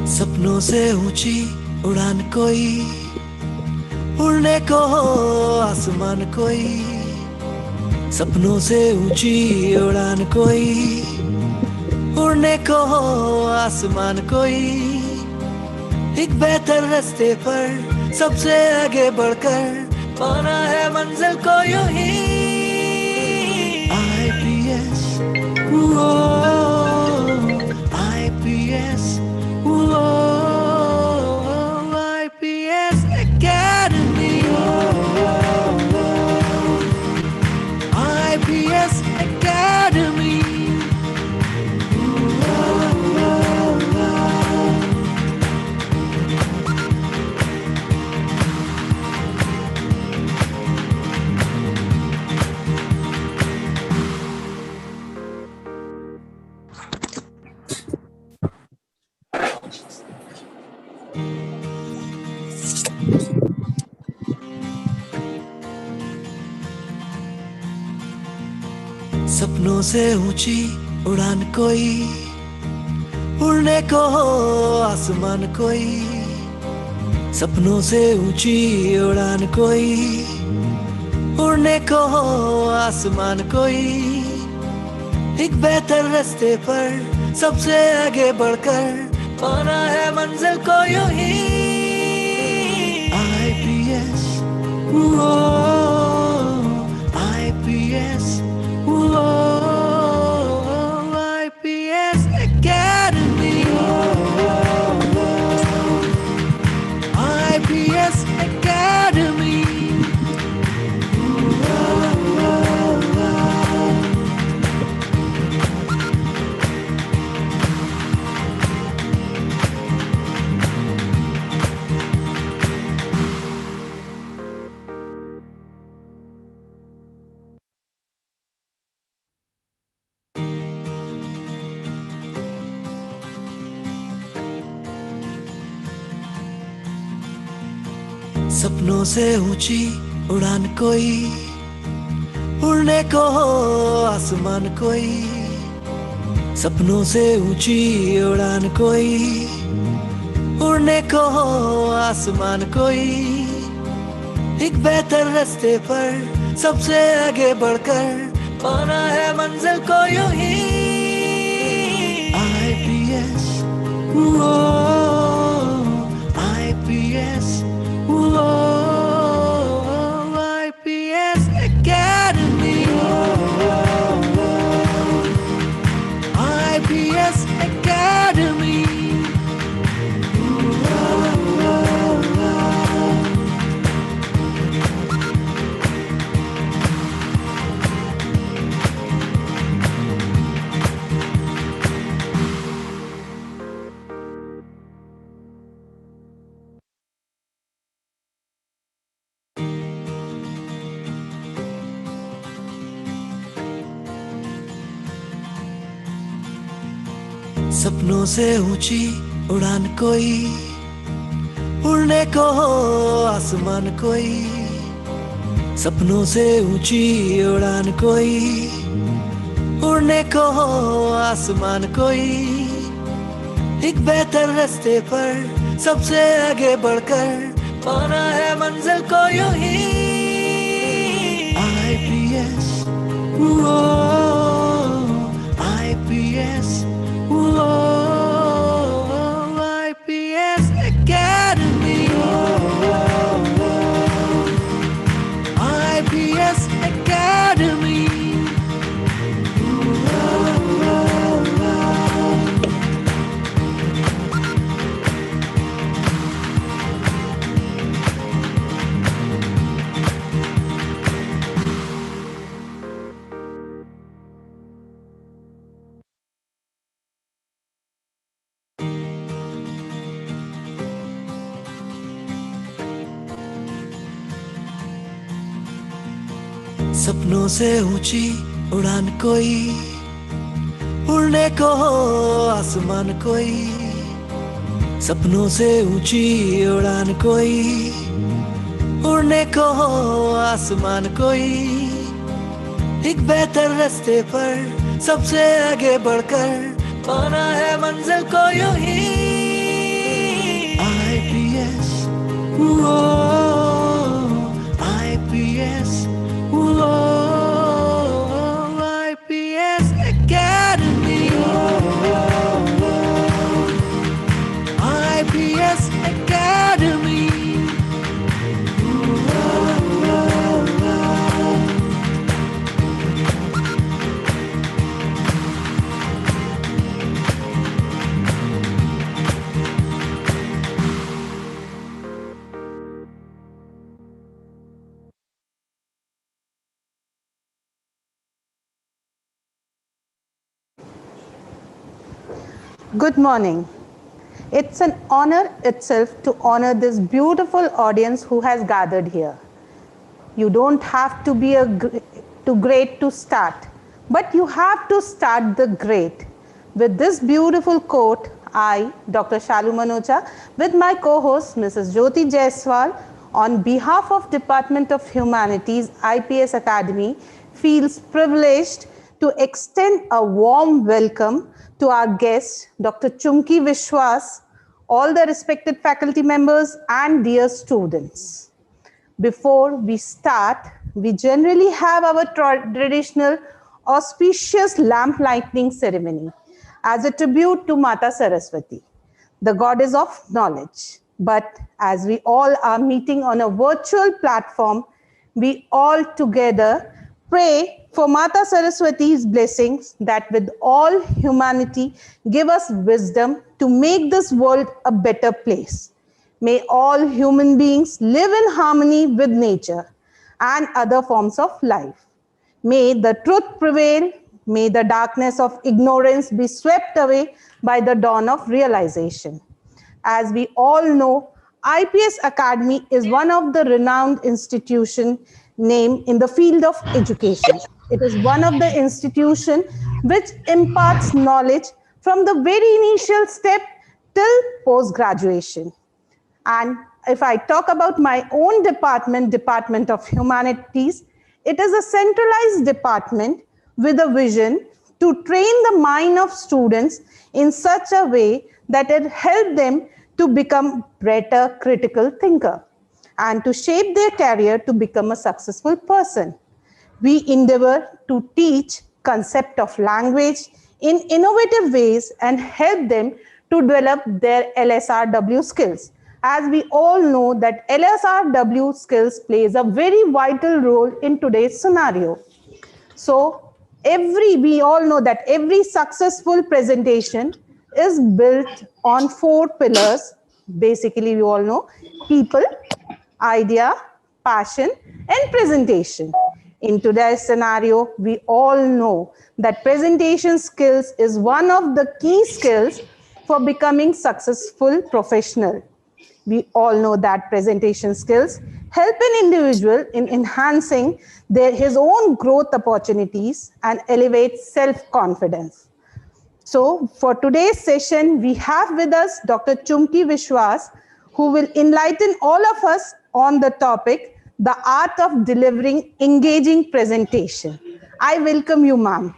सपनों से ऊंची उड़ान कोई, उड़ने को हो आसमान कोई। सपनों से ऊंची उड़ान कोई, उड़ने को हो आसमान कोई। एक बेहतर रास्ते पर सबसे आगे बढ़कर पाना है मंजिल को यूं ही। IPS, वो IPS, वो IPS Academy, IPS Academy। सपनों से ऊंची उड़ान कोई, उड़ने को हो आसमान कोई। सपनों से ऊंची उड़ान कोई, उड़ने को हो आसमान कोई। एक बेहतर रास्ते पर सबसे आगे बढ़कर पाना है मंजिल को यूं ही। IPS, वो IPS, वो IPS Academy, IPS Academy। सपनों से ऊंची उड़ान कोई, उड़ने को हो आसमान कोई। सपनों से ऊंची उड़ान कोई, उड़ने को हो आसमान कोई। एक बेहतर रास्ते पर सबसे आगे बढ़कर पाना है मंजिल को यूं ही। IPS, वो IPS, वो IPS Academy, IPS Academy। सपनों से ऊंची उड़ान कोई, उड़ने को हो आसमान कोई। सपनों से ऊंची उड़ान कोई, उड़ने को हो आसमान कोई। एक बेहतर रास्ते पर सबसे आगे बढ़कर पाना है मंजिल को यूं ही। IPS, वो IPS, वो IPS Academy, IPS Academy। सपनों से ऊंची उड़ान कोई, उड़ने को हो आसमान कोई। सपनों से ऊंची उड़ान कोई, उड़ने को हो आसमान कोई। एक बेहतर रास्ते पर सबसे आगे बढ़कर पाना है मंजिल को यूं ही। IPS, whoa, IPS, whoa, IPS Academy, IPS Academy. Good morning. It's an honor itself to honor this beautiful audience who has gathered here. You don't have to be too great to start, but you have to start the great. With this beautiful quote, I, Dr. Shalu Manocha, with my co-host Mrs. Jyoti Jaiswal, on behalf of Department of Humanities, IPS Academy, feels privileged to extend a warm welcome to our guest, Dr. Chumki Biswas, all the respected faculty members and dear students. Before we start, we generally have our traditional auspicious lamp lighting ceremony as a tribute to Mata Saraswati, the goddess of knowledge. But as we all are meeting on a virtual platform, we all together pray for Mata Saraswati's blessings that with all humanity give us wisdom to make this world a better place. May all human beings live in harmony with nature and other forms of life. May the truth prevail. May the darkness of ignorance be swept away by the dawn of realization. As we all know, IPS Academy is one of the renowned institutions named in the field of education. It is one of the institutions which imparts knowledge from the very initial step till post-graduation. And if I talk about my own department, Department of Humanities, it is a centralized department with a vision to train the mind of students in such a way that it helps them to become better critical thinker and to shape their career to become a successful person. We endeavor to teach concept of language in innovative ways and help them to develop their LSRW skills. As we all know that LSRW skills plays a very vital role in today's scenario. So we all know that every successful presentation is built on 4 pillars. Basically, we all know people, idea, passion, and presentation. In today's scenario, we all know that presentation skills is one of the key skills for becoming successful professional. We all know that presentation skills help an individual in enhancing his own growth opportunities and elevate self-confidence. So for today's session, we have with us Dr. Chumki Biswas, who will enlighten all of us on the topic, the art of delivering engaging presentation. I welcome you, ma'am.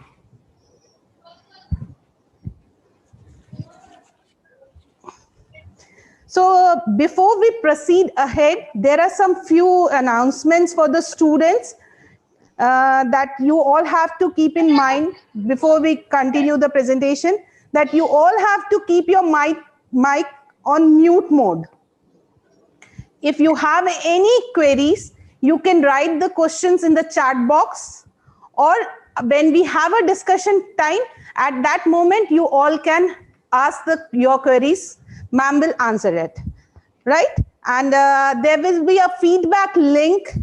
So before we proceed ahead, there are some few announcements for the students that you all have to keep in mind before we continue the presentation, that you all have to keep your mic on mute mode. If you have any queries, you can write the questions in the chat box, or when we have a discussion time, at that moment you all can ask your queries. Ma'am will answer it, right? And there will be a feedback link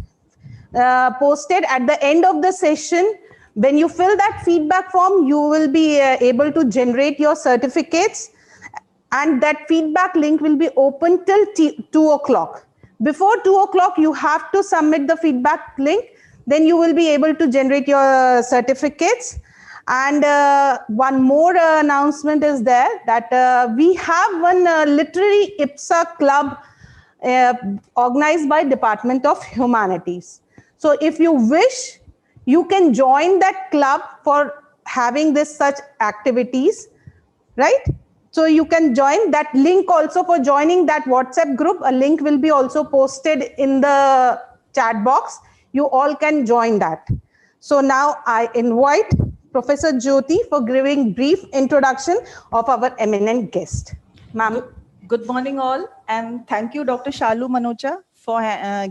posted at the end of the session. When you fill that feedback form, you will be able to generate your certificates, and that feedback link will be open till 2 o'clock. Before 2 o'clock, you have to submit the feedback link. Then you will be able to generate your certificates. And one more announcement is there that we have one literary IPSA club organized by Department of Humanities. So if you wish, you can join that club for having such activities, right? So you can join that link also for joining that WhatsApp group. A link will be also posted in the chat box. You all can join that. So now I invite Professor Jyoti for giving brief introduction of our eminent guest. Ma'am. Good morning all, and thank you Dr. Shalu Manocha for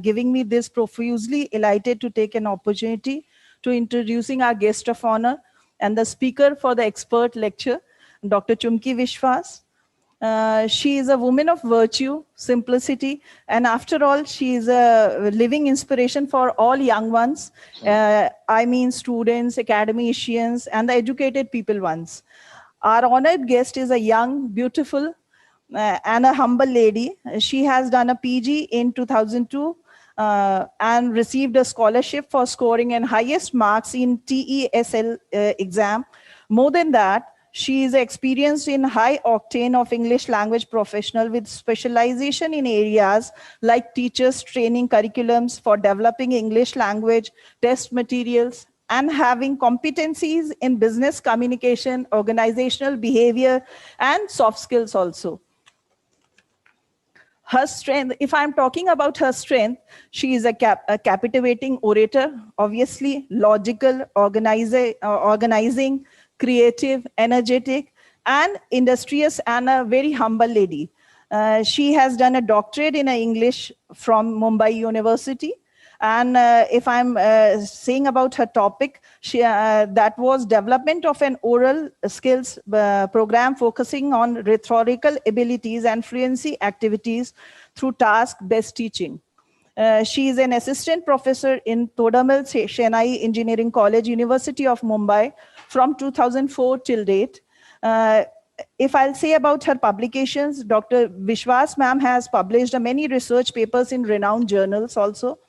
giving me this profusely elated to take an opportunity to introducing our guest of honor and the speaker for the expert lecture, Dr. Chumki Biswas. She is a woman of virtue, simplicity, and after all, she is a living inspiration for all young ones. I mean students, academicians, and the educated people ones. Our honored guest is a young, beautiful, and a humble lady. She has done a PG in 2002 and received a scholarship for scoring in highest marks in TESL exam. More than that, she is experienced in high octane of English language professional with specialization in areas like teachers training curriculums for developing English language, test materials, and having competencies in business communication, organizational behavior, and soft skills also. Her strength, if I'm talking about her strength, she is a captivating orator, obviously logical, organizing, creative, energetic, and industrious, and a very humble lady. She has done a doctorate in English from Mumbai University. And if I'm saying about her topic, that was development of an oral skills program focusing on rhetorical abilities and fluency activities through task-based teaching. She is an assistant professor in Todamal Chennai Engineering College, University of Mumbai from 2004 till date. If I'll say about her publications, Dr. Biswas ma'am has published many research papers in renowned journals also.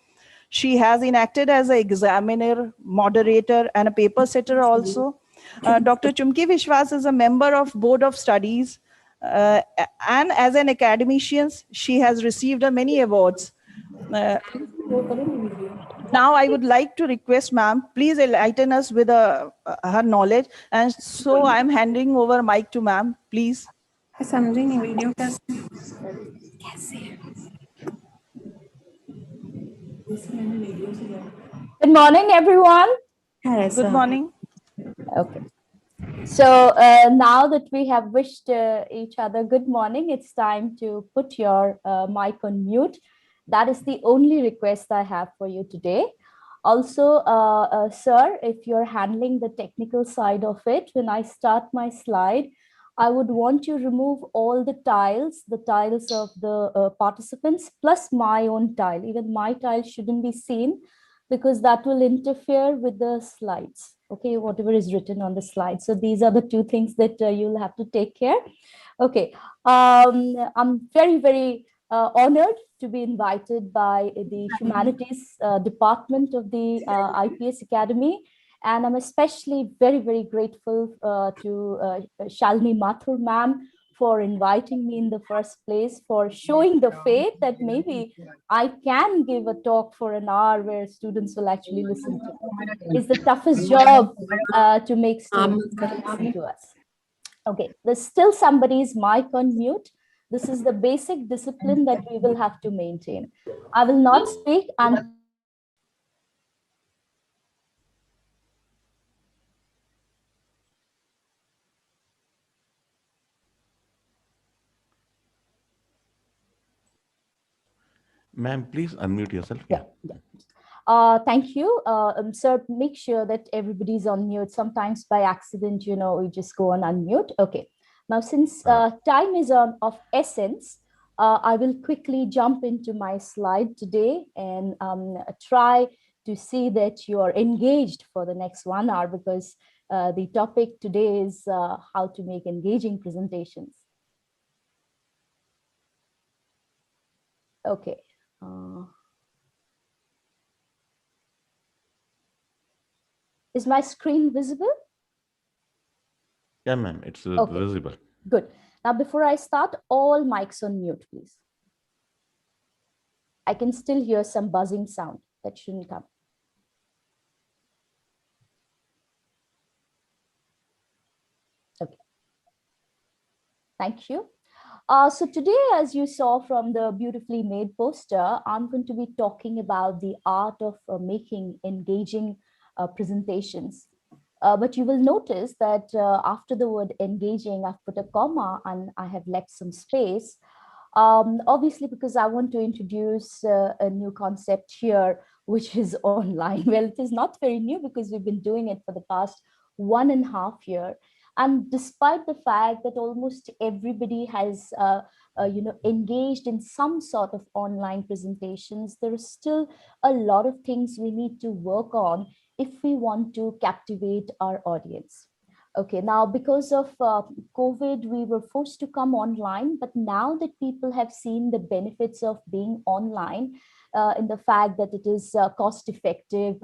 She has enacted as an examiner, moderator, and a paper setter also. Dr. Chumki Biswas is a member of Board of Studies, and as an academician, she has received many awards. Now I would like to request ma'am, please enlighten us with her knowledge. And so I'm handing over mic to ma'am, please. Good morning, everyone. Good morning. Okay. So now that we have wished each other good morning, it's time to put your mic on mute. That is the only request I have for you today. Also, sir, if you're handling the technical side of it, when I start my slide, I would want to remove all the tiles of the participants, plus my own tile. Even my tile shouldn't be seen because that will interfere with the slides. Okay, whatever is written on the slide. So these are the two things that you'll have to take care. Okay, I'm very, very honored to be invited by the Humanities department of the IPS Academy. And I'm especially very, very grateful to Shalini Mathur ma'am for inviting me in the first place, for showing the faith that maybe I can give a talk for an hour where students will actually listen to me. It's the toughest job to make students listen to us. Okay, there's still somebody's mic on mute. This is the basic discipline that we will have to maintain. I will not speak and Ma'am, please unmute yourself. yeah. Thank you. Sir, make sure that everybody's on mute. Sometimes by accident, we just go on unmute. Okay. Now, since time is of essence, I will quickly jump into my slide today and try to see that you are engaged for the next 1 hour, because the topic today is how to make engaging presentations. Okay. Is my screen visible? Yeah, ma'am, it's visible. Good. Now, before I start, all mics on mute, please. I can still hear some buzzing sound. That shouldn't come. Okay. Thank you. So today, as you saw from the beautifully made poster, I'm going to be talking about the art of making engaging presentations. But you will notice that after the word engaging, I've put a comma and I have left some space. Obviously, because I want to introduce a new concept here, which is online. Well, it is not very new because we've been doing it for the past 1.5 years. And despite the fact that almost everybody has engaged in some sort of online presentations, there is still a lot of things we need to work on if we want to captivate our audience. Okay, now because of COVID, we were forced to come online, but now that people have seen the benefits of being online, in the fact that it is cost effective,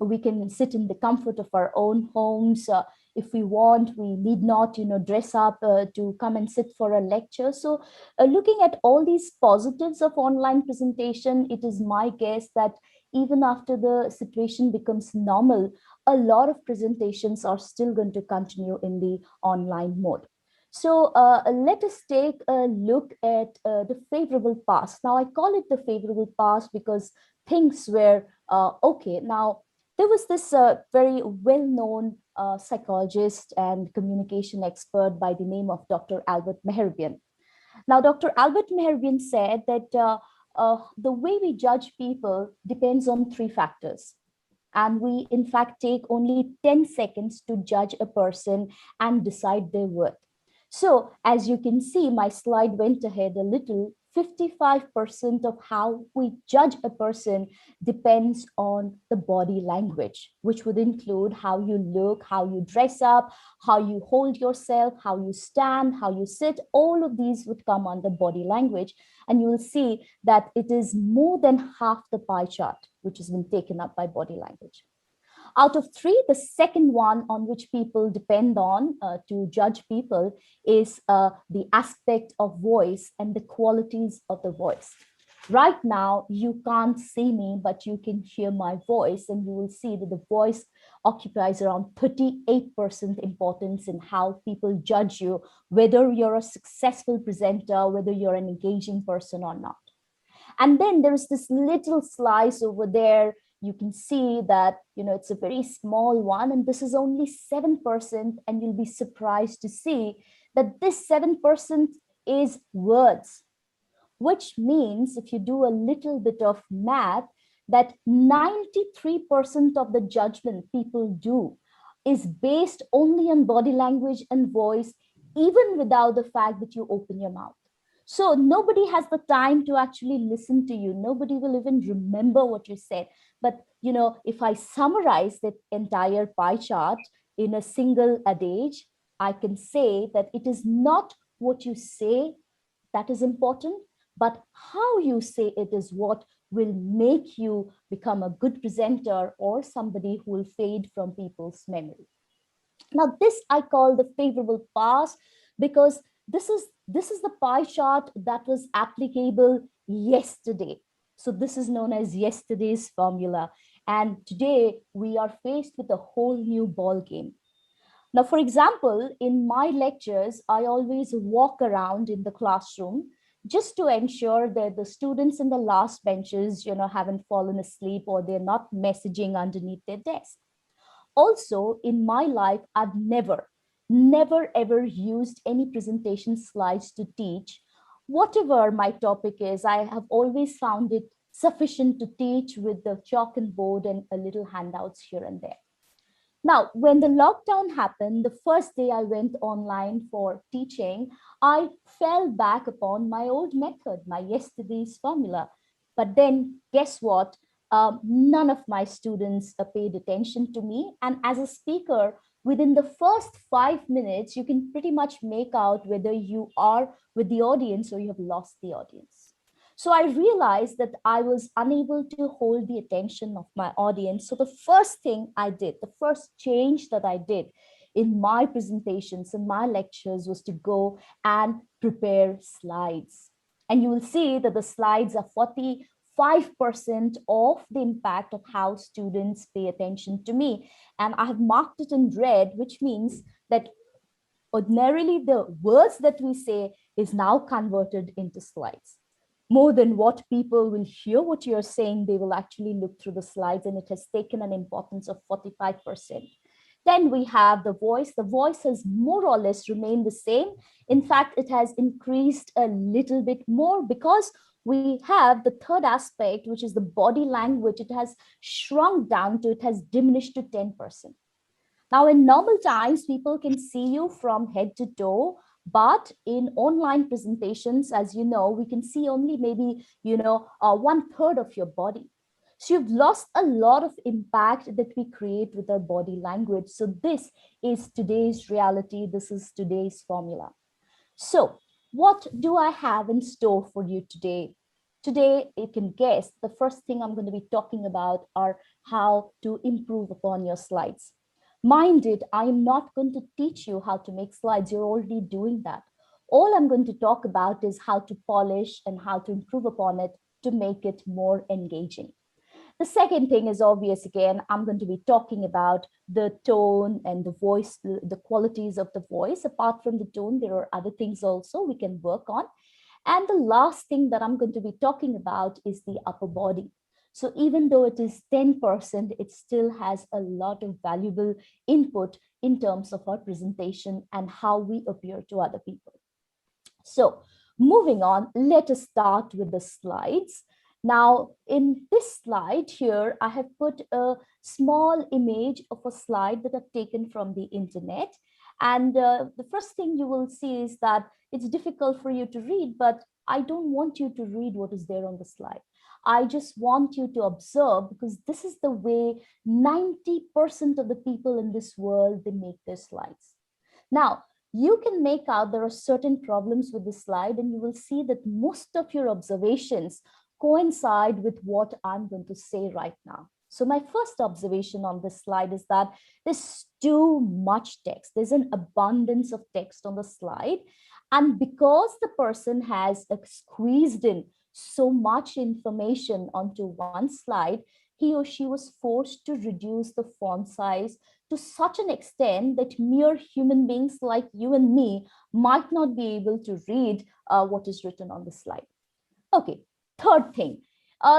we can sit in the comfort of our own homes. If we want, we need not, dress up to come and sit for a lecture. So looking at all these positives of online presentation, it is my guess that even after the situation becomes normal, a lot of presentations are still going to continue in the online mode. So let us take a look at the favorable past. Now, I call it the favorable past because things were okay. Now, there was this very well-known psychologist and communication expert by the name of Dr. Albert Mehrabian. Now, Dr. Albert Mehrabian said that the way we judge people depends on 3 factors. And we, in fact, take only 10 seconds to judge a person and decide their worth. So as you can see, my slide went ahead a little. 55% of how we judge a person depends on the body language, which would include how you look, how you dress up, how you hold yourself, how you stand, how you sit. All of these would come under body language. And you will see that it is more than half the pie chart, which has been taken up by body language. Out of 3, the second one on which people depend on to judge people is the aspect of voice and the qualities of the voice. Right now, you can't see me, but you can hear my voice, and you will see that the voice occupies around 38% importance in how people judge you, whether you're a successful presenter, whether you're an engaging person or not. And then there's this little slice over there. You can see that, it's a very small one, and this is only 7%. And you'll be surprised to see that this 7% is words, which means if you do a little bit of math, that 93% of the judgment people do is based only on body language and voice, even without the fact that you open your mouth. So nobody has the time to actually listen to you. Nobody will even remember what you said. But, if I summarize the entire pie chart in a single adage, I can say that it is not what you say that is important, but how you say it is what will make you become a good presenter or somebody who will fade from people's memory. Now, this I call the favorable past because this is the pie chart that was applicable yesterday. So this is known as yesterday's formula. And today we are faced with a whole new ball game. Now, for example, in my lectures, I always walk around in the classroom just to ensure that the students in the last benches, haven't fallen asleep or they're not messaging underneath their desk. Also, in my life, I've never ever used any presentation slides to teach. Whatever my topic is, I have always found it sufficient to teach with the chalk and board and a little handouts here and there. Now, when the lockdown happened, the first day I went online for teaching, I fell back upon my old method, my yesterday's formula. But then guess what? None of my students paid attention to me. And as a speaker, within the first 5 minutes, you can pretty much make out whether you are with the audience or you have lost the audience. So I realized that I was unable to hold the attention of my audience. So the first thing I did, the first change that I did in my presentations and my lectures was to go and prepare slides. And you will see that the slides are 45 5% of the impact of how students pay attention to me. And I have marked it in red, which means that ordinarily the words that we say is now converted into slides. More than what people will hear what you're saying, they will actually look through the slides, and it has taken an importance of 45%. Then we have the voice. The voice has more or less remained the same. In fact, it has increased a little bit more because we have the third aspect, which is the body language. It has shrunk down to, it has diminished to 10%. Now, in normal times, people can see you from head to toe, but in online presentations, as you know, we can see only maybe, 1/3 of your body. So you've lost a lot of impact that we create with our body language. So this is today's reality. This is today's formula. So what do I have in store for you today? Today, you can guess the first thing I'm going to be talking about are how to improve upon your slides. Mind it, I am not going to teach you how to make slides. You're already doing that. All I'm going to talk about is how to polish and how to improve upon it to make it more engaging. The second thing is obvious. Again, I'm going to be talking about the tone and the voice, the qualities of the voice. Apart from the tone, there are other things also we can work on. And the last thing that I'm going to be talking about is the upper body. So even though it is 10%, it still has a lot of valuable input in terms of our presentation and how we appear to other people. So moving on, let us start with the slides. Now, in this slide here, I have put a small image of a slide that I've taken from the internet. And the first thing you will see is that it's difficult for you to read, but I don't want you to read what is there on the slide. I just want you to observe, because this is the way 90% of the people in this world, they make their slides. Now, you can make out there are certain problems with the slide, and you will see that most of your observations coincide with what I'm going to say right now. So my first observation on this slide is that there's too much text. There's an abundance of text on the slide. And because the person has squeezed in so much information onto one slide, he or she was forced to reduce the font size to such an extent that mere human beings like you and me might not be able to read what is written on the slide. Okay, third thing.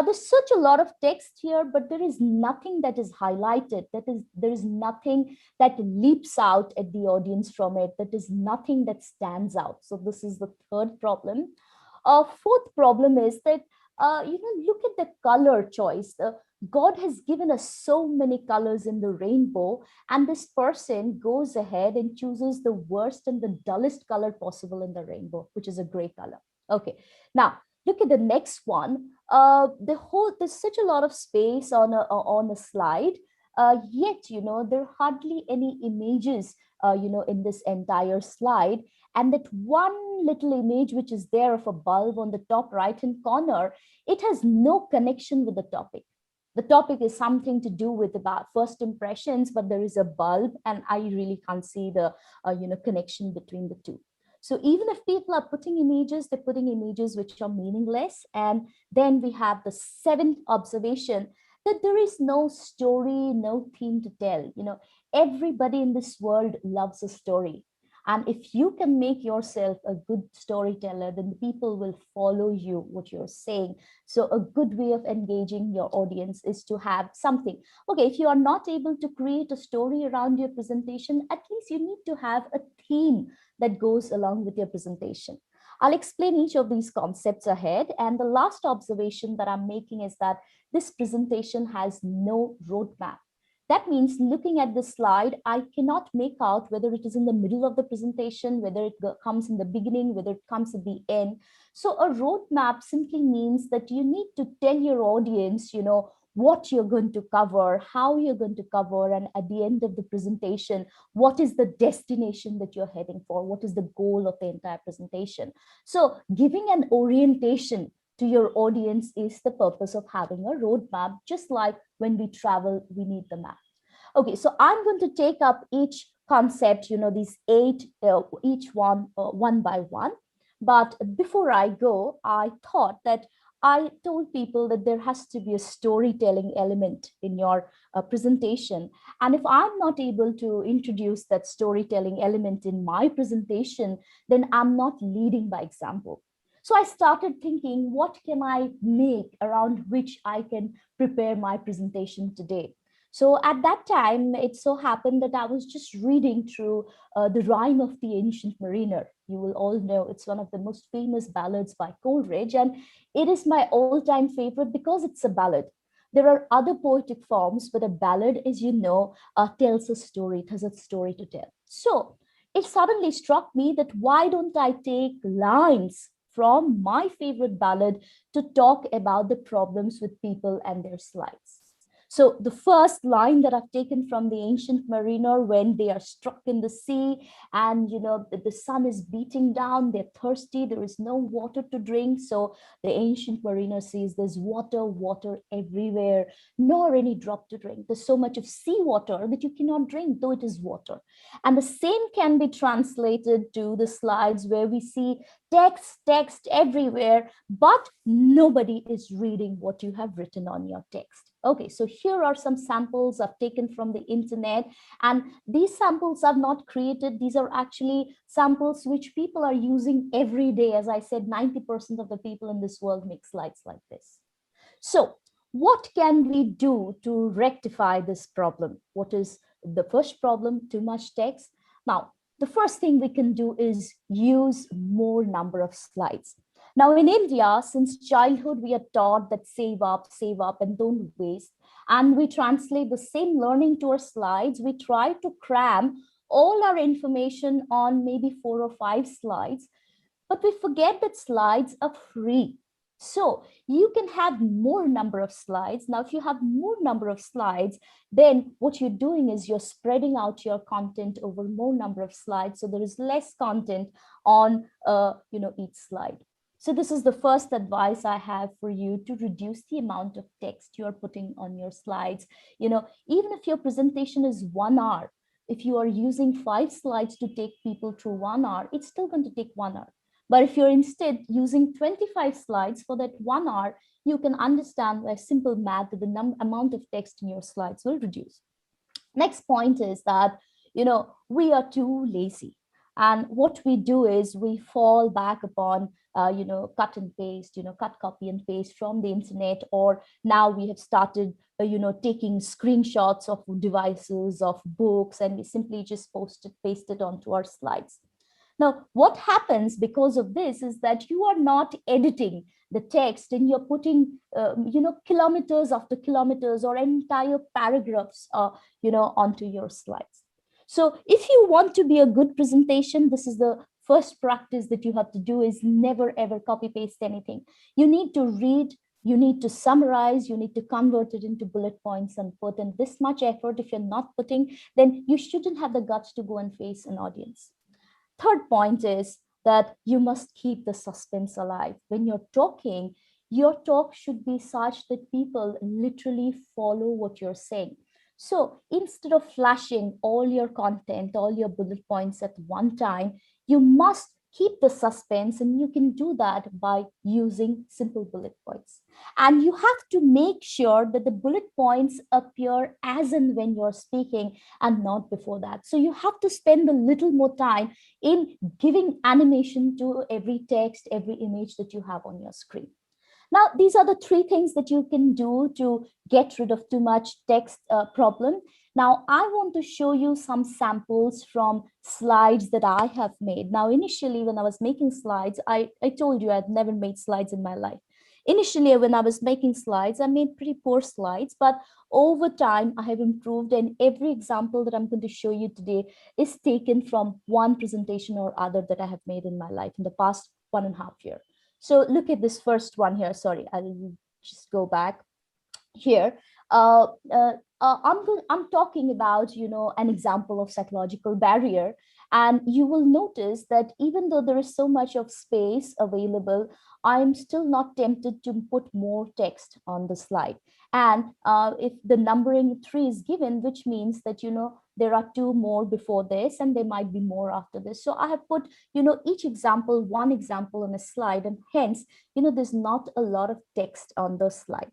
There's such a lot of text here, but there is nothing that is highlighted. There is nothing that leaps out at the audience from it. That is nothing that stands out. So this is the third problem. Fourth problem is that, look at the color choice. God has given us so many colors in the rainbow, and this person goes ahead and chooses the worst and the dullest color possible in the rainbow, which is a gray color. Okay, now look at the next one. There's such a lot of space on a slide, yet there are hardly any images in this entire slide. And that one little image which is there of a bulb on the top right hand corner, it has no connection with the topic. The topic is something to do with about first impressions, but there is a bulb, and I really can't see the connection between the two. So even if people are putting images, they're putting images which are meaningless. And then we have the seventh observation, that there is no story, no theme to tell. Everybody in this world loves a story. And if you can make yourself a good storyteller, then the people will follow you, what you're saying. So a good way of engaging your audience is to have something. Okay, if you are not able to create a story around your presentation, at least you need to have a theme that goes along with your presentation. I'll explain each of these concepts ahead. And the last observation that I'm making is that this presentation has no roadmap. That means looking at the slide, I cannot make out whether it is in the middle of the presentation, whether it comes in the beginning, whether it comes at the end. So a roadmap simply means that you need to tell your audience, what you're going to cover, how you're going to cover, and at the end of the presentation, what is the destination that you're heading for? What is the goal of the entire presentation? So giving an orientation to your audience is the purpose of having a roadmap. Just like when we travel, we need the map. Okay, so I'm going to take up each concept, these 8, each one by one. But before I go, I thought that I told people that there has to be a storytelling element in your presentation. And if I'm not able to introduce that storytelling element in my presentation, then I'm not leading by example. So I started thinking, what can I make around which I can prepare my presentation today? So at that time, it so happened that I was just reading through The Rhyme of the Ancient Mariner. You will all know it's one of the most famous ballads by Coleridge, and it is my all-time favorite because it's a ballad. There are other poetic forms, but a ballad, as you know, tells a story, it has a story to tell. So it suddenly struck me that why don't I take lines from my favorite ballad to talk about the problems with people and their slides. So the first line that I've taken from the Ancient Mariner, when they are struck in the sea and the sun is beating down, they're thirsty, there is no water to drink. So the Ancient Mariner says there's water everywhere, nor any drop to drink. There's so much of seawater that you cannot drink, though it is water. And the same can be translated to the slides where we see text everywhere, but nobody is reading what you have written on your text. Okay, so here are some samples I've taken from the internet, and these samples I've not created. These are actually samples which people are using every day. As I said, 90% of the people in this world make slides like this. So what can we do to rectify this problem? What is the first problem? Too much text. Now, the first thing we can do is use more number of slides. Now in India, since childhood, we are taught that save up, and don't waste. And we translate the same learning to our slides. We try to cram all our information on maybe 4 or 5 slides, but we forget that slides are free. So you can have more number of slides. Now, if you have more number of slides, then what you're doing is you're spreading out your content over more number of slides. So there is less content on each slide. So this is the first advice I have for you, to reduce the amount of text you're putting on your slides. Even if your presentation is 1 hour, if you are using 5 slides to take people through 1 hour, it's still going to take 1 hour. But if you're instead using 25 slides for that 1 hour, you can understand by simple math that the amount of text in your slides will reduce. Next point is that, we are too lazy. And what we do is we fall back upon, cut and paste, cut, copy and paste from the internet, or now we have started, taking screenshots of devices, of books, and we simply just paste it onto our slides. Now, what happens because of this is that you are not editing the text and you're putting, kilometers after kilometers or entire paragraphs, onto your slides. So if you want to be a good presentation, this is the first practice that you have to do, is never ever copy paste anything. You need to read, you need to summarize, you need to convert it into bullet points and put in this much effort. If you're not putting, then you shouldn't have the guts to go and face an audience. Third point is that you must keep the suspense alive. When you're talking, your talk should be such that people literally follow what you're saying. So instead of flashing all your content, all your bullet points at one time, you must keep the suspense, and you can do that by using simple bullet points. And you have to make sure that the bullet points appear as and when you're speaking and not before that. So you have to spend a little more time in giving animation to every text, every image that you have on your screen. Now, these are the 3 things that you can do to get rid of too much text problem. Now, I want to show you some samples from slides that I have made. Now, initially, when I was making slides, I told you I'd never made slides in my life. Initially, when I was making slides, I made pretty poor slides, but over time, I have improved, and every example that I'm going to show you today is taken from one presentation or other that I have made in my life in the past 1.5 years. So look at this first one here. Sorry, I'll just go back here. I'm talking about, an example of psychological barrier. And you will notice that even though there is so much of space available, I'm still not tempted to put more text on the slide. And if the numbering 3 is given, which means that, there are 2 more before this, and there might be more after this. So I have put, each example, one example on a slide, and hence, there's not a lot of text on the slide.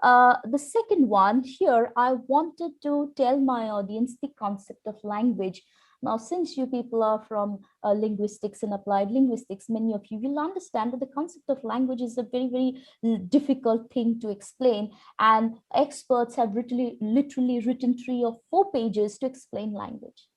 The second one here, I wanted to tell my audience the concept of language. Now, since you people are from linguistics and applied linguistics, many of you will understand that the concept of language is a very, very difficult thing to explain. And experts have literally written 3 or 4 pages to explain language.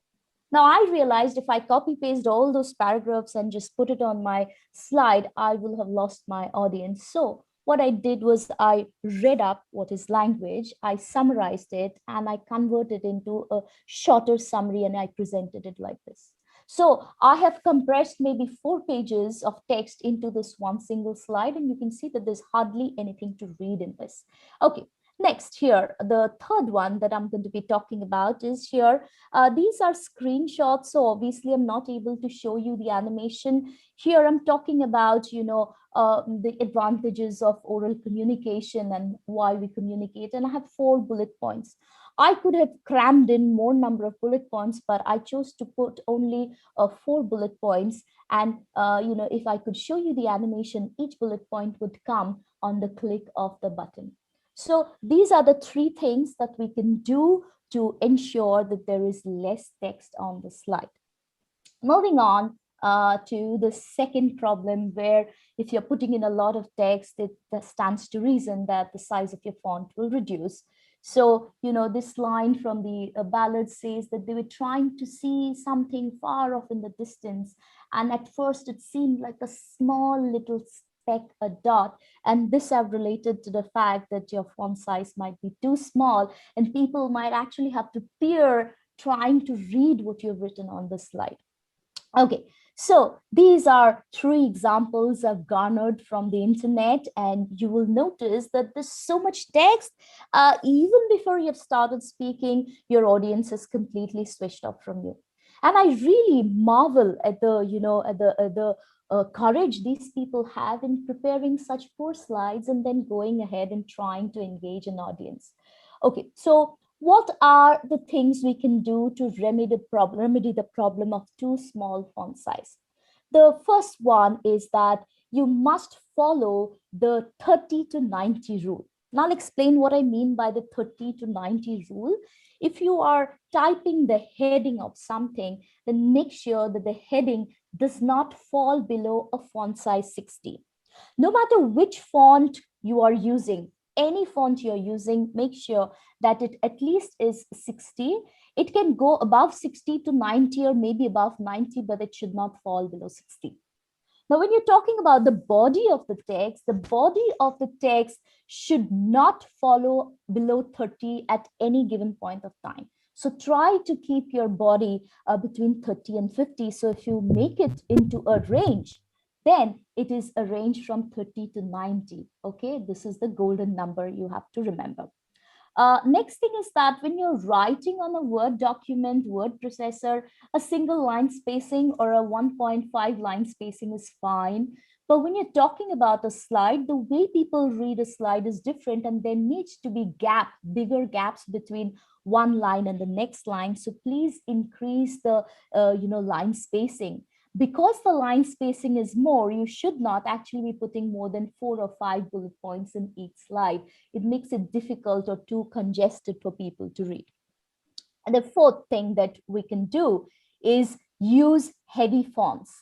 Now, I realized if I copy paste all those paragraphs and just put it on my slide, I will have lost my audience. So what I did was I read up what is language, I summarized it, and I converted into a shorter summary, and I presented it like this. So I have compressed maybe 4 pages of text into this one single slide, and you can see that there's hardly anything to read in this. Okay. Next here, the third one that I'm going to be talking about is here. These are screenshots, so obviously I'm not able to show you the animation. Here I'm talking about, the advantages of oral communication and why we communicate, and I have 4 bullet points. I could have crammed in more number of bullet points, but I chose to put only 4 bullet points. And, if I could show you the animation, each bullet point would come on the click of the button. So these are the 3 things that we can do to ensure that there is less text on the slide. Moving on to the second problem, where if you're putting in a lot of text, it stands to reason that the size of your font will reduce. So, this line from the ballad says that they were trying to see something far off in the distance. And at first it seemed like a small little speck, a dot. And this I've related to the fact that your font size might be too small, and people might actually have to peer trying to read what you've written on the slide. Okay, so these are 3 examples I've garnered from the internet, and you will notice that there's so much text. Even before you have started speaking, your audience has completely switched off from you. And I really marvel at the courage these people have in preparing such poor slides and then going ahead and trying to engage an audience. Okay, so what are the things we can do to remedy the problem of too small font size? The first one is that you must follow the 30 to 90 rule. Now I'll explain what I mean by the 30 to 90 rule. If you are typing the heading of something, then make sure that the heading does not fall below a font size 60. No matter which font you are using, any font you're using, make sure that it at least is 60. It can go above 60 to 90 or maybe above 90, but it should not fall below 60. Now, when you're talking about the body of the text should not follow below 30 at any given point of time. So try to keep your body between 30 and 50. So if you make it into a range, then it is a range from 30 to 90. Okay, this is the golden number you have to remember. Next thing is that when you're writing on a Word document, word processor, a single line spacing or a 1.5 line spacing is fine. But when you're talking about a slide, the way people read a slide is different, and there needs to be bigger gaps between one line and the next line. So please increase the line spacing. Because the line spacing is more, you should not actually be putting more than 4 or 5 bullet points in each slide. It makes it difficult or too congested for people to read. And the fourth thing that we can do is use heavy fonts.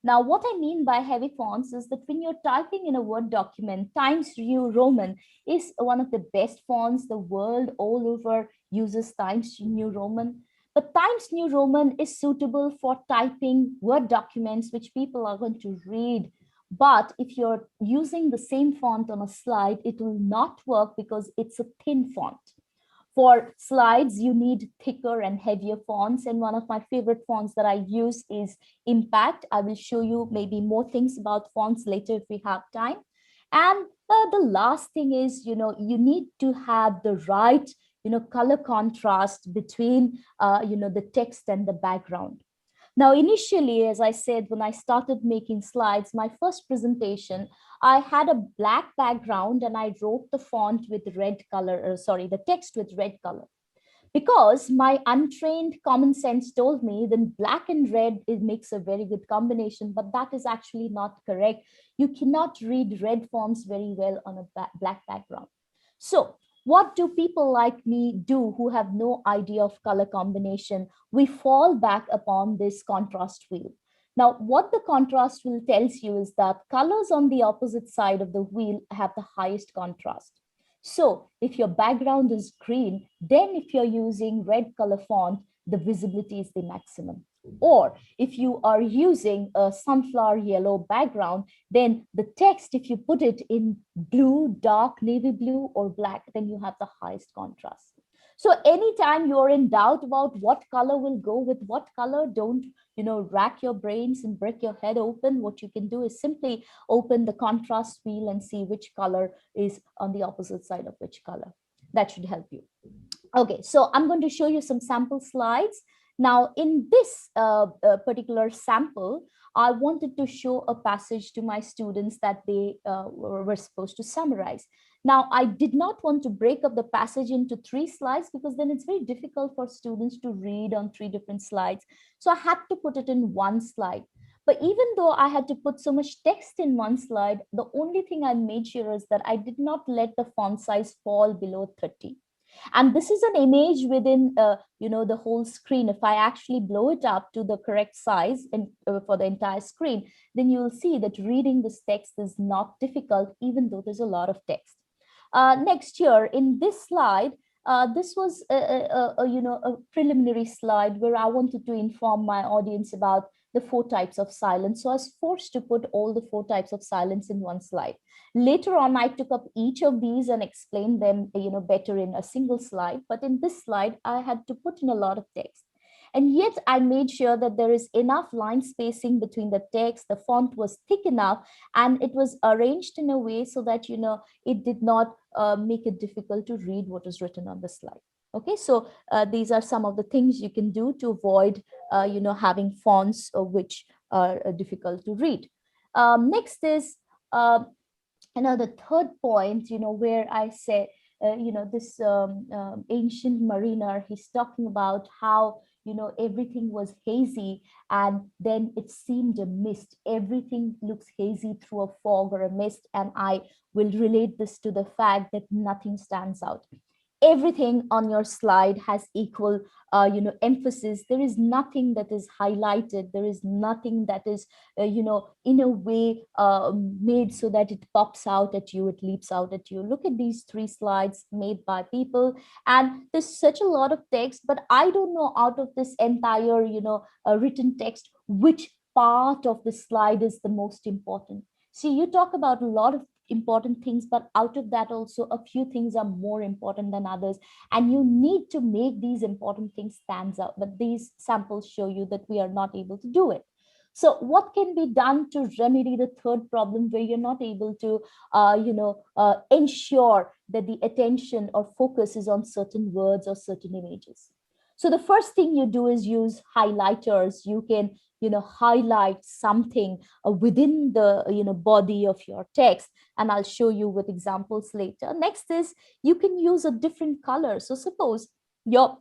Now, what I mean by heavy fonts is that when you're typing in a Word document, Times New Roman is one of the best fonts. The world all over uses Times New Roman. But Times New Roman is suitable for typing Word documents which people are going to read. But if you're using the same font on a slide, it will not work because it's a thin font. For slides, you need thicker and heavier fonts. And one of my favorite fonts that I use is Impact. I will show you maybe more things about fonts later if we have time. And the last thing is, you need to have the right color contrast between, the text and the background. Now, initially, as I said, when I started making slides, my first presentation, I had a black background and I wrote the font with red color, the text with red color. Because my untrained common sense told me then black and red, it makes a very good combination, but that is actually not correct. You cannot read red fonts very well on a black background. So what do people like me do who have no idea of color combination? We fall back upon this contrast wheel. Now, what the contrast wheel tells you is that colors on the opposite side of the wheel have the highest contrast. So if your background is green, then if you're using red color font, the visibility is the maximum. Or if you are using a sunflower yellow background, then the text, if you put it in blue, dark, navy blue, or black, then you have the highest contrast. So anytime you're in doubt about what color will go with what color, don't rack your brains and break your head open. What you can do is simply open the contrast wheel and see which color is on the opposite side of which color. That should help you. Okay, so I'm going to show you some sample slides. Now, in this particular sample, I wanted to show a passage to my students that they were supposed to summarize. Now, I did not want to break up the passage into 3 slides because then it's very difficult for students to read on 3 different slides. So I had to put it in 1 slide. But even though I had to put so much text in 1 slide, the only thing I made sure is that I did not let the font size fall below 30. And this is an image within, the whole screen. If I actually blow it up to the correct size and for the entire screen, then you'll see that reading this text is not difficult, even though there's a lot of text. Next year, in this slide, this was a preliminary slide where I wanted to inform my audience about the 4 types of silence. So I was forced to put all the 4 types of silence in 1 slide. Later on, I took up each of these and explained them, better in a single slide. But in this slide, I had to put in a lot of text. And yet I made sure that there is enough line spacing between the text, the font was thick enough, and it was arranged in a way so that, it did not make it difficult to read what is written on the slide. Okay, so these are some of the things you can do to avoid, having fonts which are difficult to read. Next is, the third point, where I say, this ancient mariner, he's talking about how, everything was hazy and then it seemed a mist. Everything looks hazy through a fog or a mist. And I will relate this to the fact that nothing stands out. Everything on your slide has equal, emphasis. There is nothing that is highlighted. There is nothing that is, in a way made so that it pops out at you, it leaps out at you. Look at these 3 slides made by people, and there's such a lot of text, but I don't know out of this entire, written text, which part of the slide is the most important. See, you talk about a lot of important things, but out of that also a few things are more important than others, and you need to make these important things stand out. But these samples show you that we are not able to do it. So what can be done to remedy the third problem where you're not able to ensure that the attention or focus is on certain words or certain images? So the first thing you do is use highlighters. You can highlight something within the body of your text, and I'll show you with examples later. Next is you can use a different color. So suppose your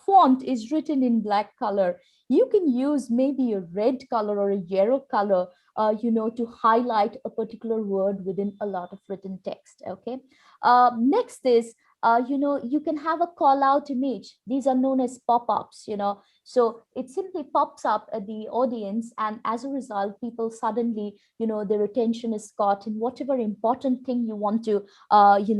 font is written in black color, you can use maybe a red color or a yellow color to highlight a particular word within a lot of written text. Okay. Next is you can have a call out image. These are known as pop-ups, so it simply pops up at the audience, and as a result, people suddenly, their attention is caught in whatever important thing you want to,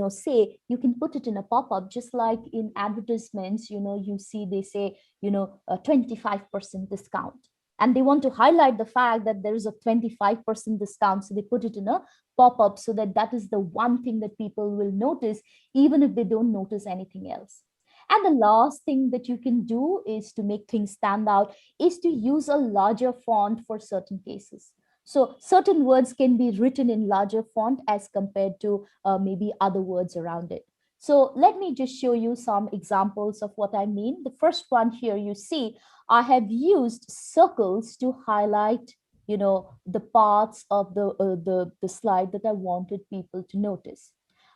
say. You can put it in a pop-up, just like in advertisements, you see they say, a 25% discount. And they want to highlight the fact that there is a 25% discount. So they put it in a pop-up so that that is the one thing that people will notice, even if they don't notice anything else. And the last thing that you can do is to make things stand out is to use a larger font for certain cases. So certain words can be written in larger font as compared to maybe other words around it. So let me just show you some examples of what I mean. The first one here, you see, I have used circles to highlight, the parts of the slide that I wanted people to notice.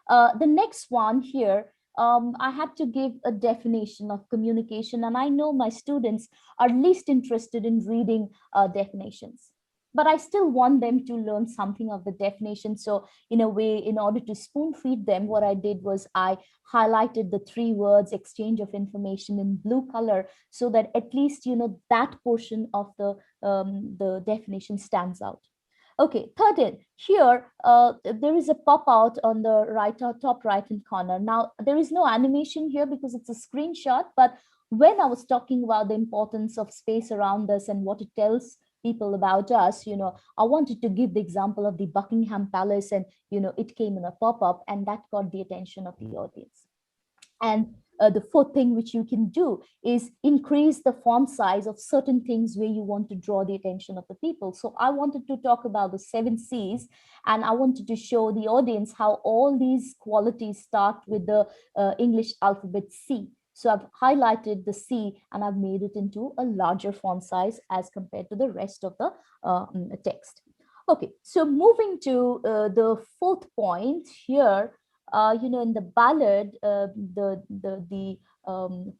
The next one here, I had to give a definition of communication, and I know my students are least interested in reading definitions, but I still want them to learn something of the definition. So in a way, in order to spoon feed them, what I did was I highlighted the 3 words exchange of information in blue color, so that at least, that portion of the definition stands out. Okay, third, here, there is a pop out on the right or top right hand corner. Now, there is no animation here because it's a screenshot, but when I was talking about the importance of space around us and what it tells people about us, I wanted to give the example of the Buckingham Palace, and, it came in a pop-up, and that got the attention of the audience. And the fourth thing which you can do is increase the font size of certain things where you want to draw the attention of the people. So I wanted to talk about the 7 C's, and I wanted to show the audience how all these qualities start with the English alphabet C. So I've highlighted the C and I've made it into a larger font size as compared to the rest of the text. Okay, so moving to the fourth point here, in the ballad, the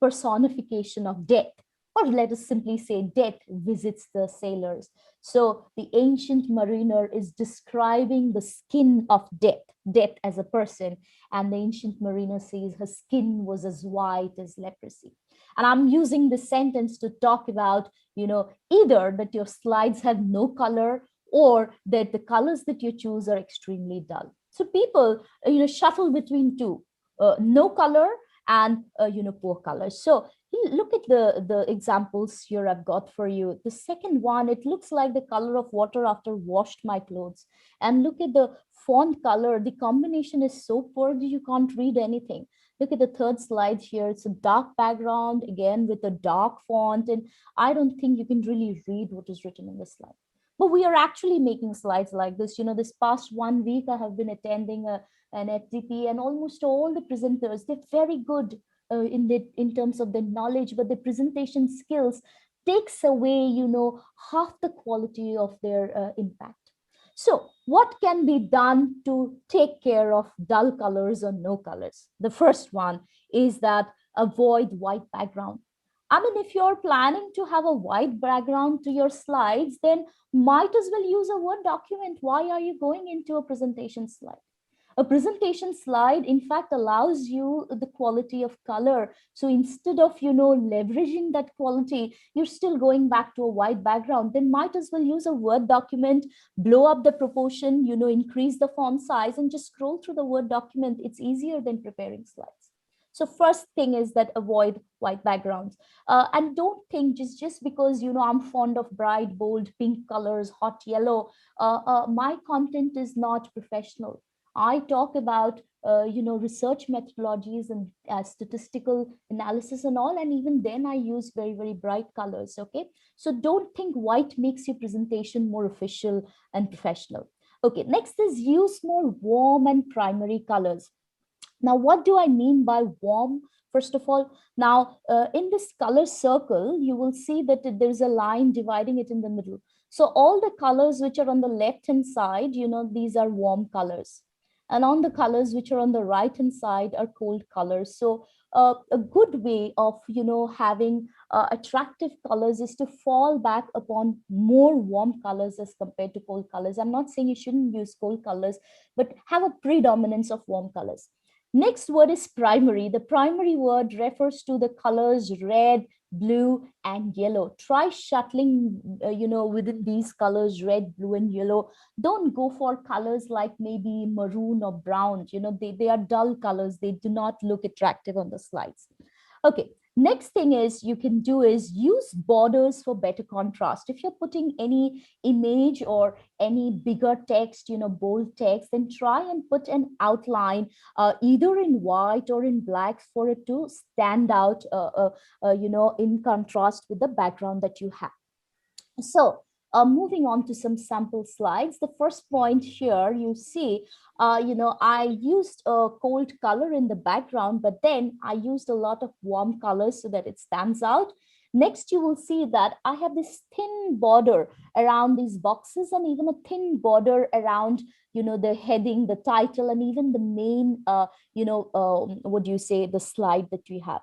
personification of death, or let us simply say death visits the sailors. So the ancient mariner is describing the skin of death as a person, and the ancient mariner says her skin was as white as leprosy. And I'm using this sentence to talk about, either that your slides have no color, or that the colors that you choose are extremely dull. So people, shuffle between two, no color and, poor color. So look at the examples here I've got for you. The second one, it looks like the color of water after washed my clothes. And look at the font color. The combination is so poor that you can't read anything. Look at the third slide here. It's a dark background, again, with a dark font. And I don't think you can really read what is written in the slide. But we are actually making slides like this. This past 1 week, I have been attending an FDP, and almost all the presenters, they're very good in terms of their knowledge, but the presentation skills takes away, half the quality of their impact. So what can be done to take care of dull colors or no colors? The first one is that avoid white background. I mean, if you're planning to have a white background to your slides, then might as well use a Word document. Why are you going into a presentation slide? A presentation slide, in fact, allows you the quality of color. So instead of, leveraging that quality, you're still going back to a white background, then might as well use a Word document, blow up the proportion, increase the font size, and just scroll through the Word document. It's easier than preparing slides. So first thing is that avoid white backgrounds, and don't think just because, I'm fond of bright, bold, pink colors, hot yellow, my content is not professional. I talk about, research methodologies and statistical analysis and all, and even then I use very, very bright colors, okay? So don't think white makes your presentation more official and professional. Okay, next is use more warm and primary colors. Now, what do I mean by warm? First of all, now in this color circle, you will see that there's a line dividing it in the middle. So all the colors which are on the left-hand side, these are warm colors. And on the colors which are on the right-hand side are cold colors. So a good way of, having attractive colors is to fall back upon more warm colors as compared to cold colors. I'm not saying you shouldn't use cold colors, but have a predominance of warm colors. Next word is primary. The primary word refers to the colors red, blue, and yellow. Try shuttling, within these colors, red, blue, and yellow. Don't go for colors like maybe maroon or brown. They are dull colors. They do not look attractive on the slides. Okay, next thing is you can do is use borders for better contrast. If you're putting any image or any bigger text, bold text, then try and put an outline either in white or in black for it to stand out, in contrast with the background that you have. So Moving on to some sample slides. The first point here, you see, I used a cold color in the background, but then I used a lot of warm colors so that it stands out. Next, you will see that I have this thin border around these boxes and even a thin border around, the heading, the title, and even the main, what do you say, the slide that we have.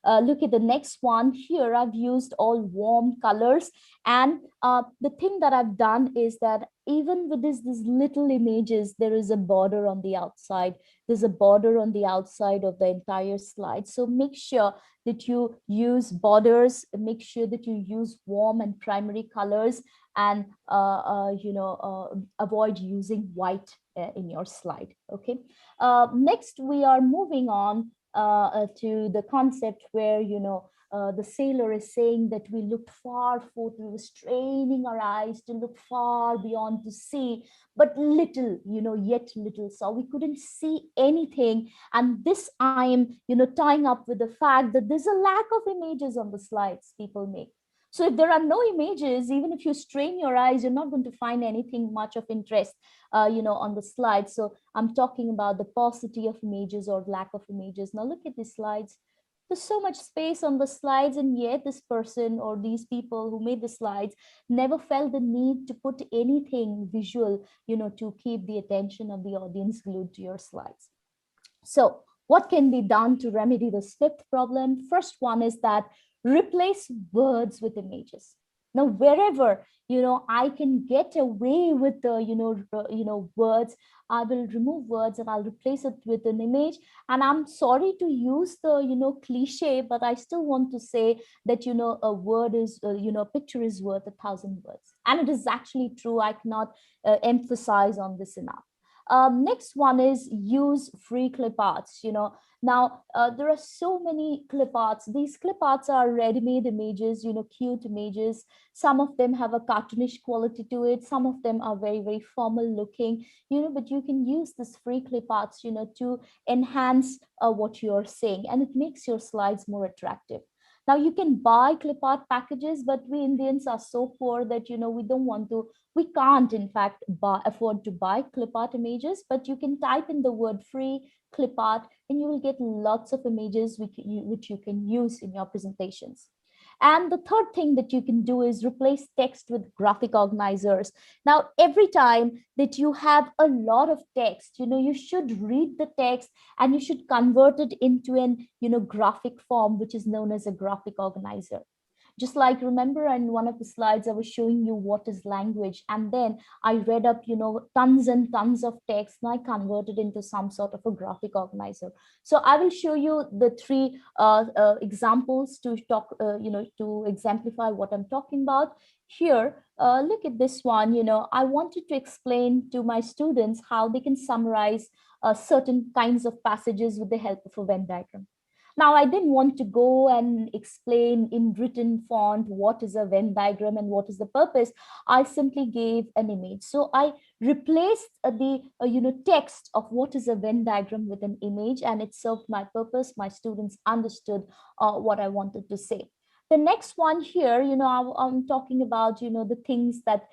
Look at the next one here. I've used all warm colors. And the thing that I've done is that even with these little images, there is a border on the outside. There's a border on the outside of the entire slide. So make sure that you use borders, make sure that you use warm and primary colors, and avoid using white in your slide. Okay. Next, we are moving on to the concept where, the sailor is saying that we looked far forth, we were straining our eyes to look far beyond to see, but little, yet little. So we couldn't see anything. And this I am, tying up with the fact that there's a lack of images on the slides people make. So if there are no images, even if you strain your eyes, you're not going to find anything much of interest, on the slide. So I'm talking about the paucity of images or lack of images. Now look at these slides. There's so much space on the slides, and yet this person or these people who made the slides never felt the need to put anything visual, to keep the attention of the audience glued to your slides. So what can be done to remedy this fifth problem? First one is that replace words with images. Now, wherever, I can get away with the, words, I will remove words and I'll replace it with an image. And I'm sorry to use the, cliche, but I still want to say that, a word is, a picture is worth 1,000 words. And it is actually true. I cannot emphasize on this enough. Next one is use free clip arts. Now there are so many clip arts. These clip arts are ready-made images, cute images. Some of them have a cartoonish quality to it. Some of them are very, very formal looking, but you can use this free clip arts, to enhance what you're saying, and it makes your slides more attractive. Now you can buy clip art packages, but we Indians are so poor that, we can't in fact afford to buy clip art images, but you can type in the word free clip art and you will get lots of images which you can use in your presentations. And the third thing that you can do is replace text with graphic organizers. Now, every time that you have a lot of text, you should read the text and you should convert it into an, graphic form, which is known as a graphic organizer. Just like, remember in one of the slides, I was showing you what is language. And then I read up, tons and tons of text and I converted into some sort of a graphic organizer. So I will show you the three examples to talk, to exemplify what I'm talking about. Here, look at this one. I wanted to explain to my students how they can summarize certain kinds of passages with the help of a Venn diagram. Now, I didn't want to go and explain in written font what is a Venn diagram and what is the purpose. I simply gave an image. So I replaced the text of what is a Venn diagram with an image, and it served my purpose. My students understood what I wanted to say. The next one here, I'm talking about, the things that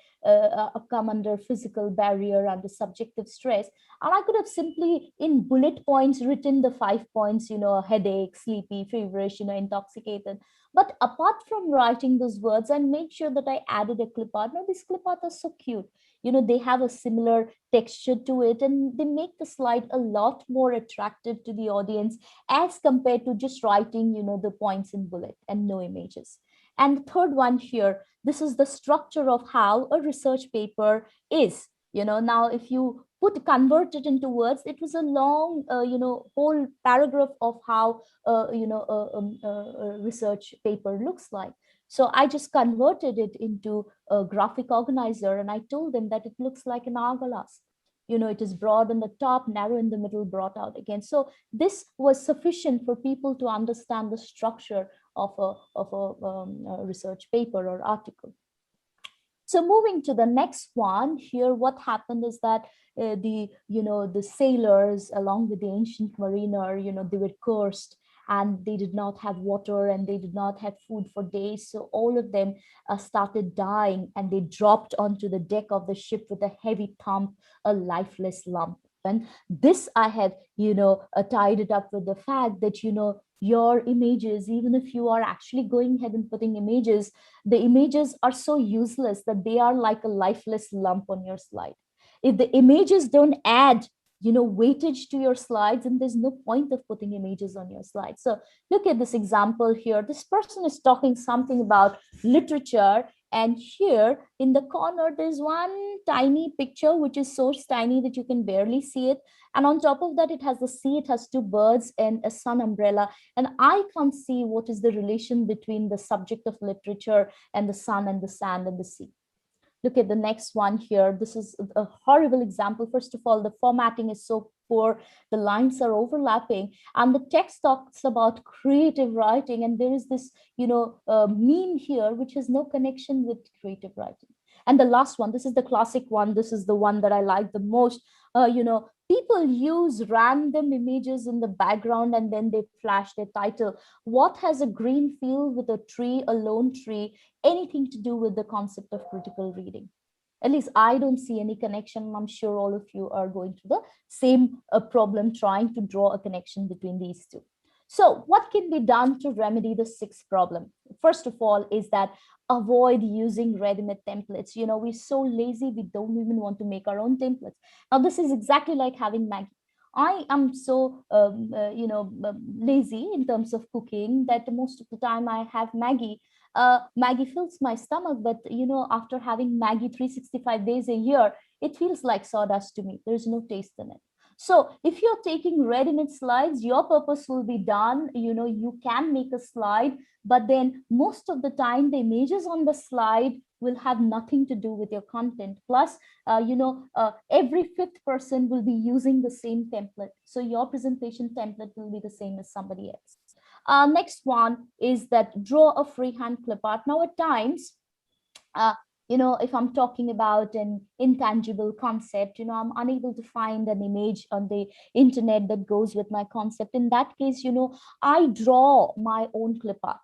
come under physical barrier, under subjective stress. And I could have simply in bullet points written the 5 points, headache, sleepy, feverish, intoxicated. But apart from writing those words, I made sure that I added a clip art. Now, this clip art is so cute. They have a similar texture to it, and they make the slide a lot more attractive to the audience as compared to just writing, the points in bullet and no images. And the third one here, this is the structure of how a research paper is. Now if you convert it into words, it was a long, whole paragraph of how, a research paper looks like. So I just converted it into a graphic organizer, and I told them that it looks like an hourglass. It is broad on the top, narrow in the middle, brought out again. So this was sufficient for people to understand the structure of a research paper or article. So moving to the next one here, what happened is that the sailors, along with the ancient mariner, they were cursed. and they did not have water and they did not have food for days. So all of them started dying, and they dropped onto the deck of the ship with a heavy thump, a lifeless lump. And this I had, tied it up with the fact that, your images, even if you are actually going ahead and putting images, the images are so useless that they are like a lifeless lump on your slide. If the images don't add, weightage to your slides, and there's no point of putting images on your slides. So look at this example here. This person is talking something about literature, and here in the corner, there's one tiny picture, which is so tiny that you can barely see it. And on top of that, it has the sea, it has two birds and a sun umbrella. And I can't see what is the relation between the subject of literature and the sun and the sand and the sea. Look at the next one here. This is a horrible example. First of all, the formatting is so poor. The lines are overlapping, and the text talks about creative writing. And there is this, meme here, which has no connection with creative writing. And the last one, this is the classic one. This is the one that I like the most. People use random images in the background and then they flash their title. What has a green field with a tree, a lone tree, anything to do with the concept of critical reading? At least I don't see any connection. I'm sure all of you are going through the same problem, trying to draw a connection between these two. So what can be done to remedy the sixth problem? First of all, is that avoid using ready-made templates. We're so lazy, we don't even want to make our own templates. Now, this is exactly like having Maggie. I am so, lazy in terms of cooking that most of the time I have Maggie. Maggie fills my stomach, but after having Maggie 365 days a year, it feels like sawdust to me. There's no taste in it. So if you're taking ready-made slides, your purpose will be done. You can make a slide, but then most of the time the images on the slide will have nothing to do with your content. Plus, every fifth person will be using the same template. So your presentation template will be the same as somebody else. Next one is that draw a freehand clip art. Now, at times, if I'm talking about an intangible concept, I'm unable to find an image on the internet that goes with my concept. In that case, I draw my own clip art.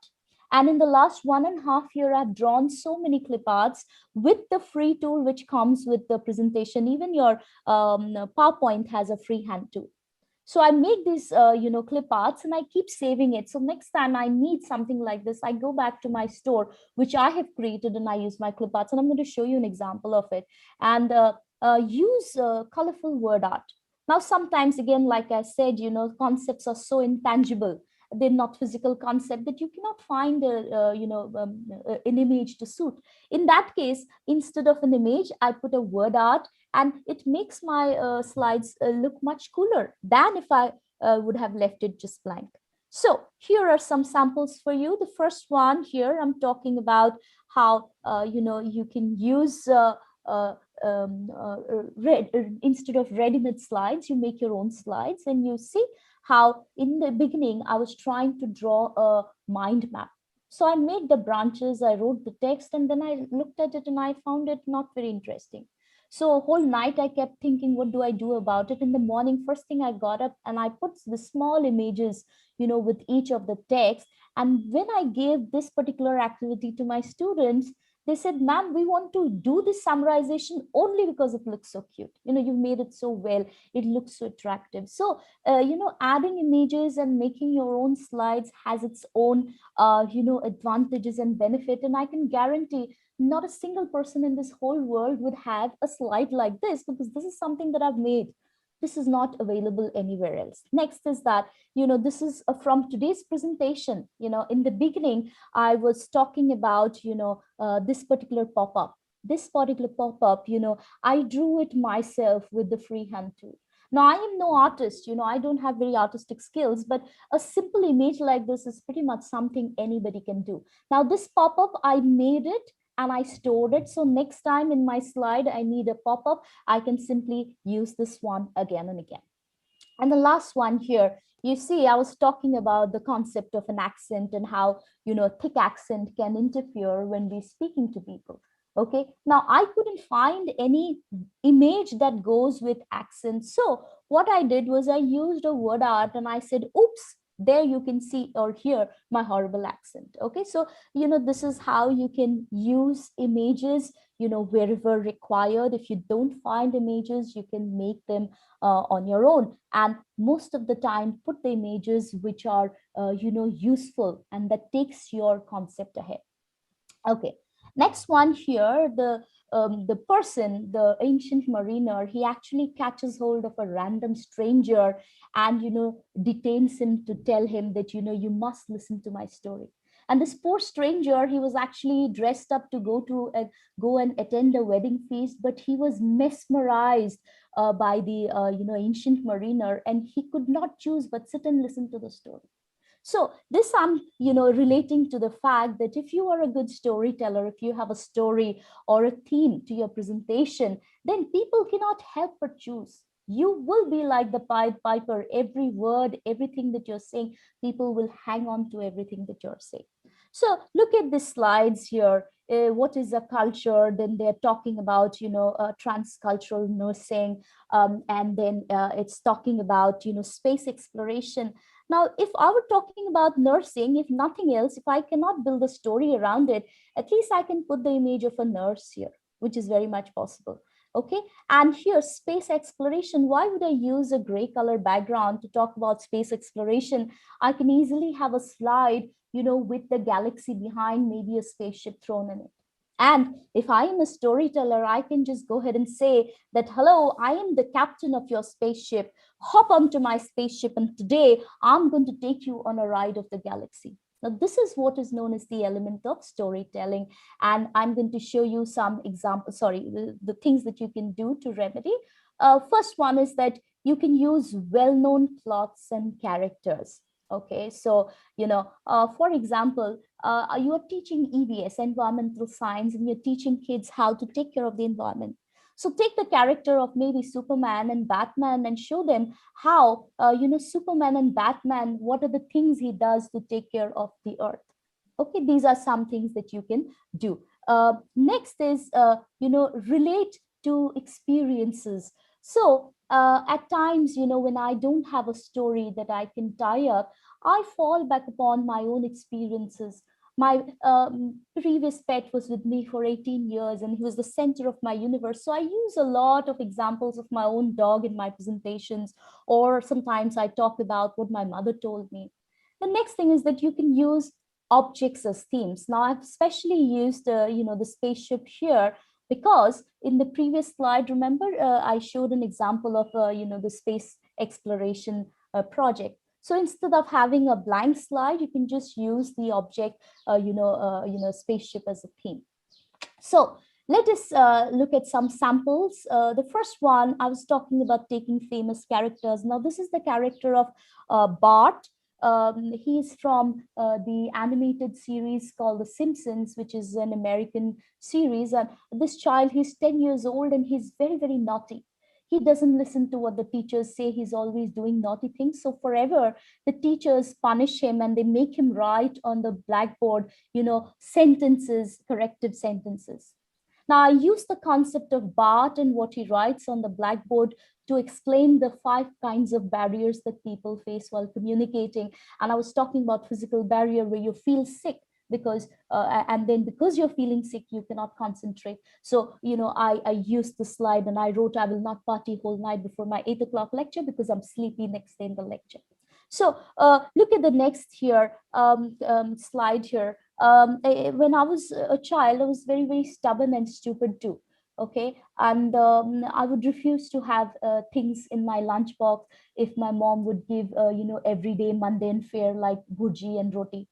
And in the last 1.5 years, I've drawn so many clip arts with the free tool, which comes with the presentation. Even your PowerPoint has a freehand tool. So I make these, clip arts and I keep saving it. So next time I need something like this, I go back to my store, which I have created, and I use my clip arts. And I'm going to show you an example of it. And use colorful word art. Now, sometimes, again, like I said, concepts are so intangible. They're not physical concept that you cannot find an image to suit. In that case, instead of an image, I put a word art, and it makes my slides look much cooler than if I would have left it just blank. So here are some samples for you. The first one here, I'm talking about how you can use instead of ready-made slides, you make your own slides, and you see how in the beginning I was trying to draw a mind map. So I made the branches, I wrote the text, and then I looked at it and I found it not very interesting. So a whole night I kept thinking, what do I do about it? In the morning, first thing I got up and I put the small images, with each of the text. And when I gave this particular activity to my students, they said, ma'am, we want to do this summarization only because it looks so cute. You've made it so well. It looks so attractive. So, adding images and making your own slides has its own, advantages and benefit. And I can guarantee not a single person in this whole world would have a slide like this, because this is something that I've made. This is not available anywhere else. Next is that, this is from today's presentation. In the beginning, I was talking about, this particular pop-up. This particular pop-up, I drew it myself with the freehand tool. Now, I am no artist, I don't have very artistic skills, but a simple image like this is pretty much something anybody can do. Now, this pop-up, I made it and I stored it. So next time in my slide, I need a pop-up, I can simply use this one again and again. And the last one here, you see, I was talking about the concept of an accent and how, thick accent can interfere when we're speaking to people. Okay, now I couldn't find any image that goes with accent. So what I did was I used a word art and I said, oops, There you can see or hear my horrible accent. Okay, so this is how you can use images wherever required. If you don't find images, you can make them on your own, and most of the time put the images which are useful and that takes your concept ahead. Okay, next one here, the person, the ancient mariner, he actually catches hold of a random stranger and detains him to tell him that you must listen to my story. And this poor stranger, he was actually dressed up to go and attend a wedding feast, but he was mesmerized by the ancient mariner, and he could not choose but sit and listen to the story. So this I'm relating to the fact that if you are a good storyteller, if you have a story or a theme to your presentation, then people cannot help but choose. You will be like the Pied Piper. Every word, everything that you're saying, people will hang on to everything that you're saying. So look at the slides here. What is a culture? Then they're talking about transcultural nursing, and then it's talking about space exploration. Now, if I were talking about nursing, if nothing else, if I cannot build a story around it, at least I can put the image of a nurse here, which is very much possible. Okay, and here space exploration. Why would I use a gray color background to talk about space exploration? I can easily have a slide with the galaxy behind, maybe a spaceship thrown in it. And if I am a storyteller, I can just go ahead and say that, hello, I am the captain of your spaceship. Hop onto my spaceship, and today I'm going to take you on a ride of the galaxy. Now, this is what is known as the element of storytelling. And I'm going to show you some examples, the things that you can do to remedy. First one is that you can use well-known plots and characters. Okay, so, for example, you are teaching EVS, environmental science, and you're teaching kids how to take care of the environment. So take the character of maybe Superman and Batman and show them how, Superman and Batman, what are the things he does to take care of the earth. Okay, these are some things that you can do. Next is, relate to experiences. So at times, when I don't have a story that I can tie up, I fall back upon my own experiences. My previous pet was with me for 18 years and he was the center of my universe. So I use a lot of examples of my own dog in my presentations, or sometimes I talk about what my mother told me. The next thing is that you can use objects as themes. Now I've especially used, the spaceship here, because in the previous slide, remember, I showed an example of, the space exploration project. So instead of having a blank slide, you can just use the object, spaceship as a theme. So let us look at some samples. The first one, I was talking about taking famous characters. Now this is the character of Bart. He's from the animated series called The Simpsons, which is an American series. And this child, he's 10 years old and he's very, very naughty. He doesn't listen to what the teachers say. He's always doing naughty things. So forever, the teachers punish him and they make him write on the blackboard, sentences, corrective sentences. Now, I use the concept of Bart and what he writes on the blackboard to explain the 5 kinds of barriers that people face while communicating. And I was talking about physical barrier where you feel sick because, and then because you're feeling sick, you cannot concentrate. So, I used the slide and I wrote, I will not party whole night before my 8 o'clock lecture because I'm sleepy next day in the lecture. So look at the next here slide here. When I was a child, I was very, very stubborn and stupid too. Okay, and I would refuse to have things in my lunchbox if my mom would give, everyday mundane fare like bhurji and roti.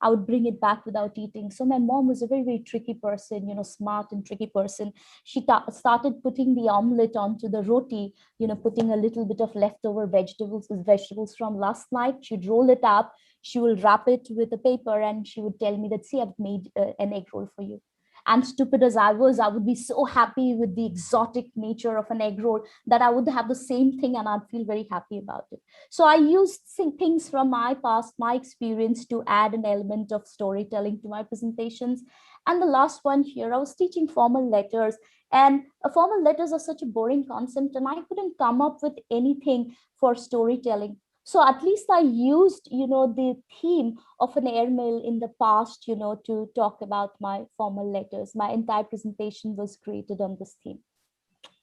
I would bring it back without eating. So my mom was a very, very tricky person, smart and tricky person. She started putting the omelet onto the roti, putting a little bit of leftover vegetables from last night. She'd roll it up. She will wrap it with a paper and she would tell me that, see, I've made an egg roll for you. And stupid as I was, I would be so happy with the exotic nature of an egg roll that I would have the same thing and I'd feel very happy about it. So I used things from my past, my experience, to add an element of storytelling to my presentations. And the last one here, I was teaching formal letters, and formal letters are such a boring concept and I couldn't come up with anything for storytelling. So at least I used, the theme of an airmail in the past, to talk about my formal letters. My entire presentation was created on this theme.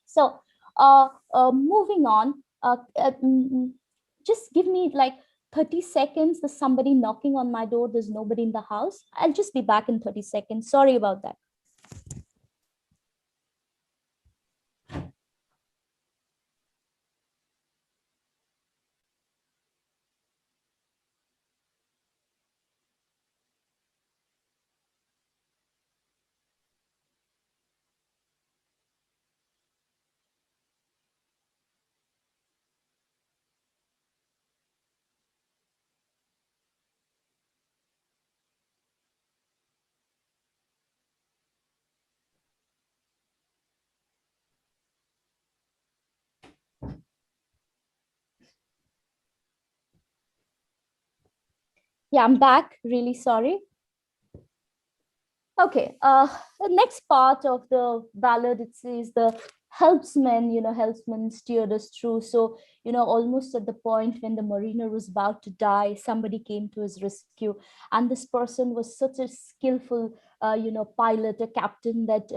So moving on, just give me like 30 seconds. There's somebody knocking on my door. There's nobody in the house. I'll just be back in 30 seconds. Sorry about that. Yeah, I'm back. Really sorry. Okay, the next part of the ballad, it says the helpsman, helpsman steered us through. So, almost at the point when the mariner was about to die, somebody came to his rescue. And this person was such a skillful, pilot, a captain that,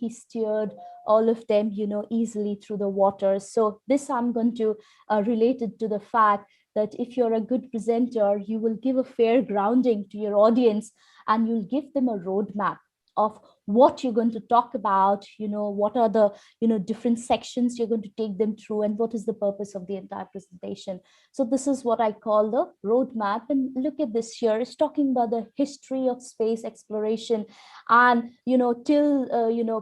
he steered all of them, easily through the waters. So this I'm going to relate it to the fact that if you're a good presenter, you will give a fair grounding to your audience, and you'll give them a roadmap of what you're going to talk about, what are the, different sections you're going to take them through, and what is the purpose of the entire presentation. So this is what I call the roadmap. And look at this here, it's talking about the history of space exploration, and, till,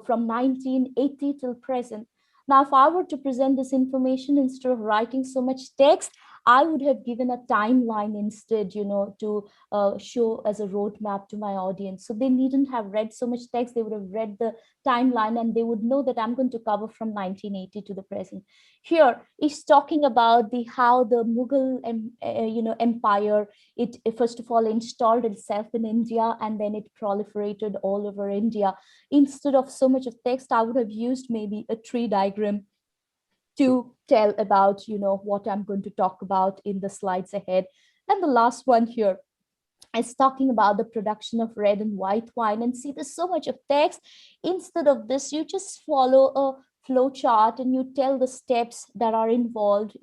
from 1980 till present. Now, if I were to present this information, instead of writing so much text, I would have given a timeline instead, to show as a roadmap to my audience. So they needn't have read so much text. They would have read the timeline, and they would know that I'm going to cover from 1980 to the present. Here is talking about how the Mughal, empire, it first of all installed itself in India, and then it proliferated all over India. Instead of so much of text, I would have used maybe a tree diagram to tell about, what I'm going to talk about in the slides ahead. And the last one here is talking about the production of red and white wine. And see, there's so much of text. Instead of this, you just follow a flow chart and you tell the steps that are involved,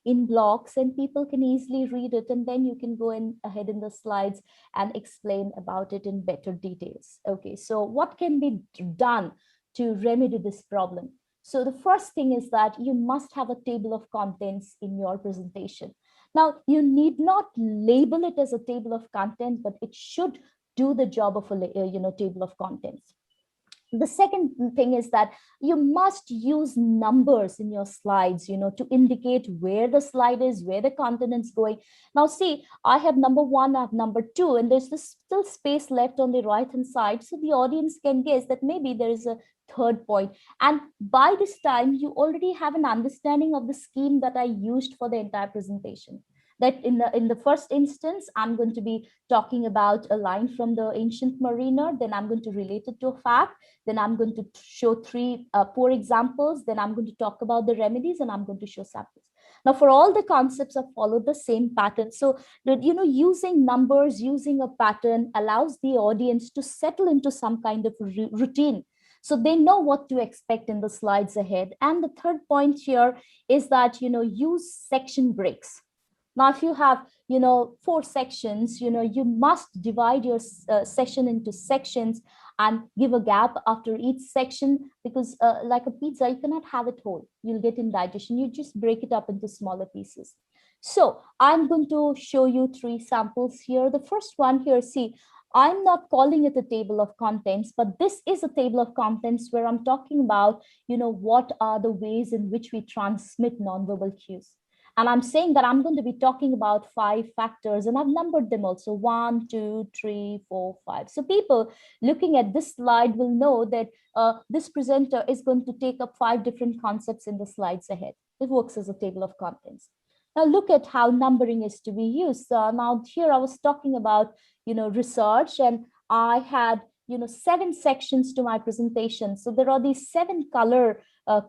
in blocks, and people can easily read it. And then you can go in ahead in the slides and explain about it in better details. Okay, so what can be done to remedy this problem? So the first thing is that you must have a table of contents in your presentation. Now, you need not label it as a table of content, but it should do the job of a table of contents. The second thing is that you must use numbers in your slides, to indicate where the slide is, where the content is going. Now, see, I have number 1, I have number 2, and there's still space left on the right-hand side. So the audience can guess that maybe there is a third point. And by this time, you already have an understanding of the scheme that I used for the entire presentation. That in the first instance, I'm going to be talking about a line from the ancient mariner, then I'm going to relate it to a fact, then I'm going to show 3 poor examples, then I'm going to talk about the remedies, and I'm going to show samples. Now, for all the concepts, I've followed the same pattern. So, using numbers, using a pattern allows the audience to settle into some kind of routine. So they know what to expect in the slides ahead. And the third point here is that, use section breaks. Now, if you have, 4 sections, you must divide your session into sections and give a gap after each section, because like a pizza, you cannot have it whole. You'll get indigestion. You just break it up into smaller pieces. So I'm going to show you 3 samples here. The first one here, see, I'm not calling it a table of contents, but this is a table of contents where I'm talking about, what are the ways in which we transmit nonverbal cues. And I'm saying that I'm going to be talking about 5 factors, and I've numbered them also 1, 2, 3, 4, 5. So people looking at this slide will know that this presenter is going to take up 5 different concepts in the slides ahead. It works as a table of contents. Now look at how numbering is to be used. Now here I was talking about, research, and I had, 7 sections to my presentation. So there are these 7 color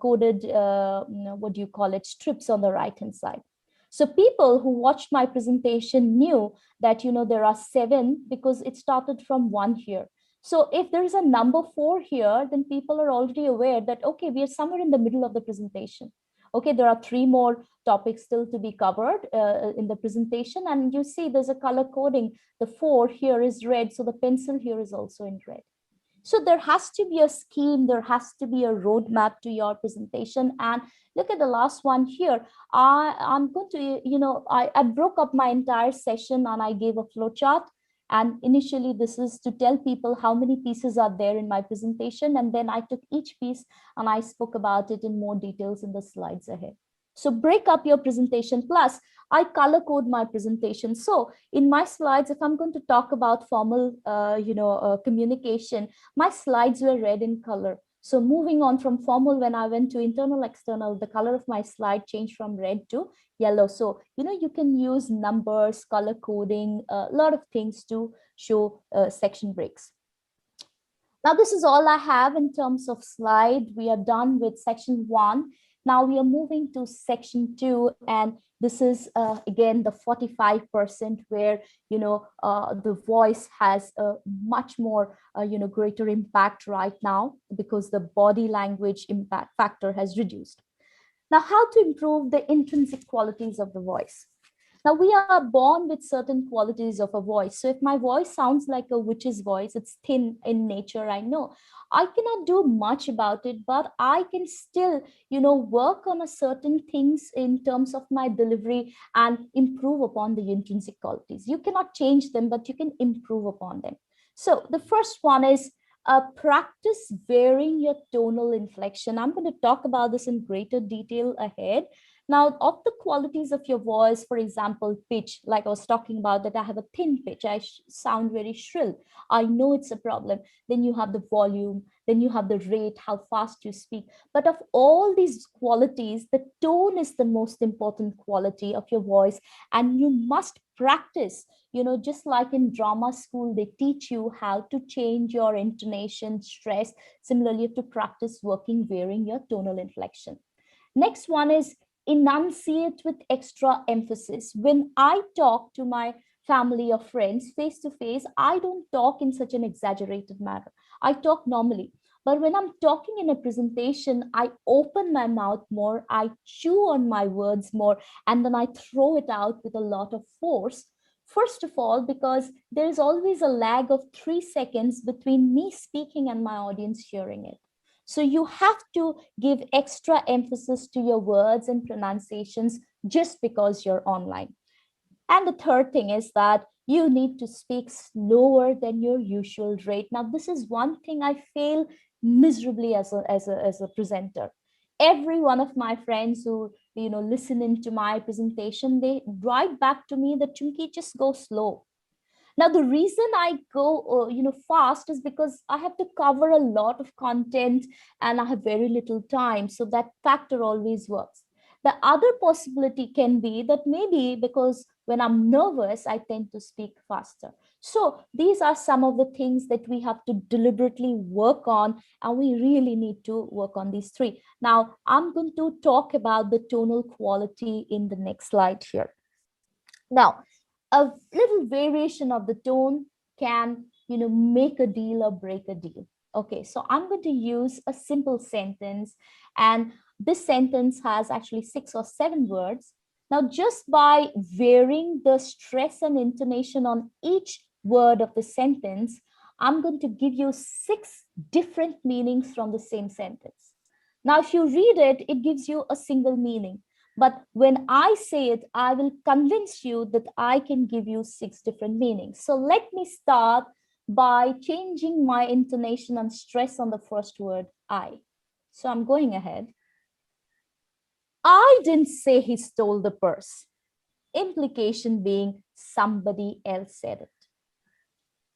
coded, what do you call it, strips on the right hand side. So people who watched my presentation knew that, there are 7 because it started from 1 here. So if there is a number 4 here, then people are already aware that, okay, we are somewhere in the middle of the presentation. Okay, there are 3 more topics still to be covered in the presentation. And you see there's a color coding. The 4 here is red, so the pencil here is also in red. So there has to be a scheme, there has to be a roadmap to your presentation. And look at the last one here. I'm going to, I broke up my entire session and I gave a flow chart. And initially, this is to tell people how many pieces are there in my presentation. And then I took each piece and I spoke about it in more details in the slides ahead. So break up your presentation. Plus, I color code my presentation. So in my slides, if I'm going to talk about formal, communication, my slides were red in color. So moving on from formal, when I went to internal, external, the color of my slide changed from red to yellow. So, you can use numbers, color coding, a lot of things to show section breaks. Now, this is all I have in terms of slide. We are done with section 1. Now we are moving to section 2, and this is again the 45% where the voice has a much more greater impact right now because the body language impact factor has reduced. Now, how to improve the intrinsic qualities of the voice? Now, we are born with certain qualities of a voice. So if my voice sounds like a witch's voice, it's thin in nature, I know. I cannot do much about it, but I can still, work on a certain things in terms of my delivery and improve upon the intrinsic qualities. You cannot change them, but you can improve upon them. So the first one is practice varying your tonal inflection. I'm going to talk about this in greater detail ahead. Now, of the qualities of your voice, for example, pitch, like I was talking about, that I have a thin pitch, I sound very shrill. I know it's a problem. Then you have the volume, then you have the rate, how fast you speak. But of all these qualities, the tone is the most important quality of your voice. And you must practice, just like in drama school, they teach you how to change your intonation, stress. Similarly, you have to practice varying your tonal inflection. Next one is enunciate with extra emphasis. When I talk to my family or friends face to face, I don't talk in such an exaggerated manner. I talk normally. But when I'm talking in a presentation, I open my mouth more, I chew on my words more, and then I throw it out with a lot of force. First of all, because there is always a lag of 3 seconds between me speaking and my audience hearing it. So you have to give extra emphasis to your words and pronunciations just because you're online. And the third thing is that you need to speak slower than your usual rate. Now, this is one thing I fail miserably as a presenter. Every one of my friends who listen into my presentation, they write back to me that Chumki, just go slow. Now, the reason I go, fast is because I have to cover a lot of content and I have very little time. So that factor always works. The other possibility can be that maybe because when I'm nervous, I tend to speak faster. So these are some of the things that we have to deliberately work on, and we really need to work on these 3. Now, I'm going to talk about the tonal quality in the next slide here. Now, a little variation of the tone can, make a deal or break a deal. Okay, so I'm going to use a simple sentence, and this sentence has actually 6 or 7 words. Now, just by varying the stress and intonation on each word of the sentence, I'm going to give you 6 different meanings from the same sentence. Now, if you read it, it gives you a single meaning. But when I say it, I will convince you that I can give you 6 different meanings. So let me start by changing my intonation and stress on the first word, I. So I'm going ahead. I didn't say he stole the purse. Implication being somebody else said it.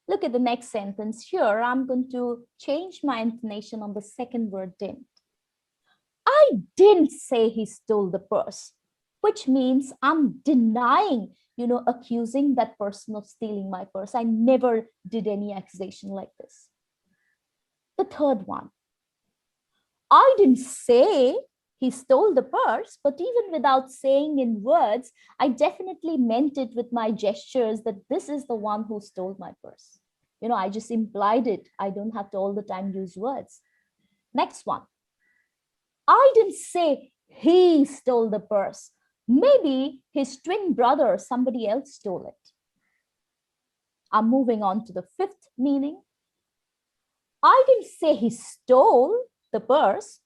Look at the next sentence here. I'm going to change my intonation on the second word, didn't. I didn't say he stole the purse, which means I'm denying, accusing that person of stealing my purse. I never did any accusation like this. The third one, I didn't say he stole the purse, but even without saying in words, I definitely meant it with my gestures that this is the one who stole my purse. You know, I just implied it. I don't have to all the time use words. Next one. I didn't say he stole the purse. Maybe his twin brother or somebody else stole it. I'm moving on to the fifth meaning. I didn't say he stole the purse.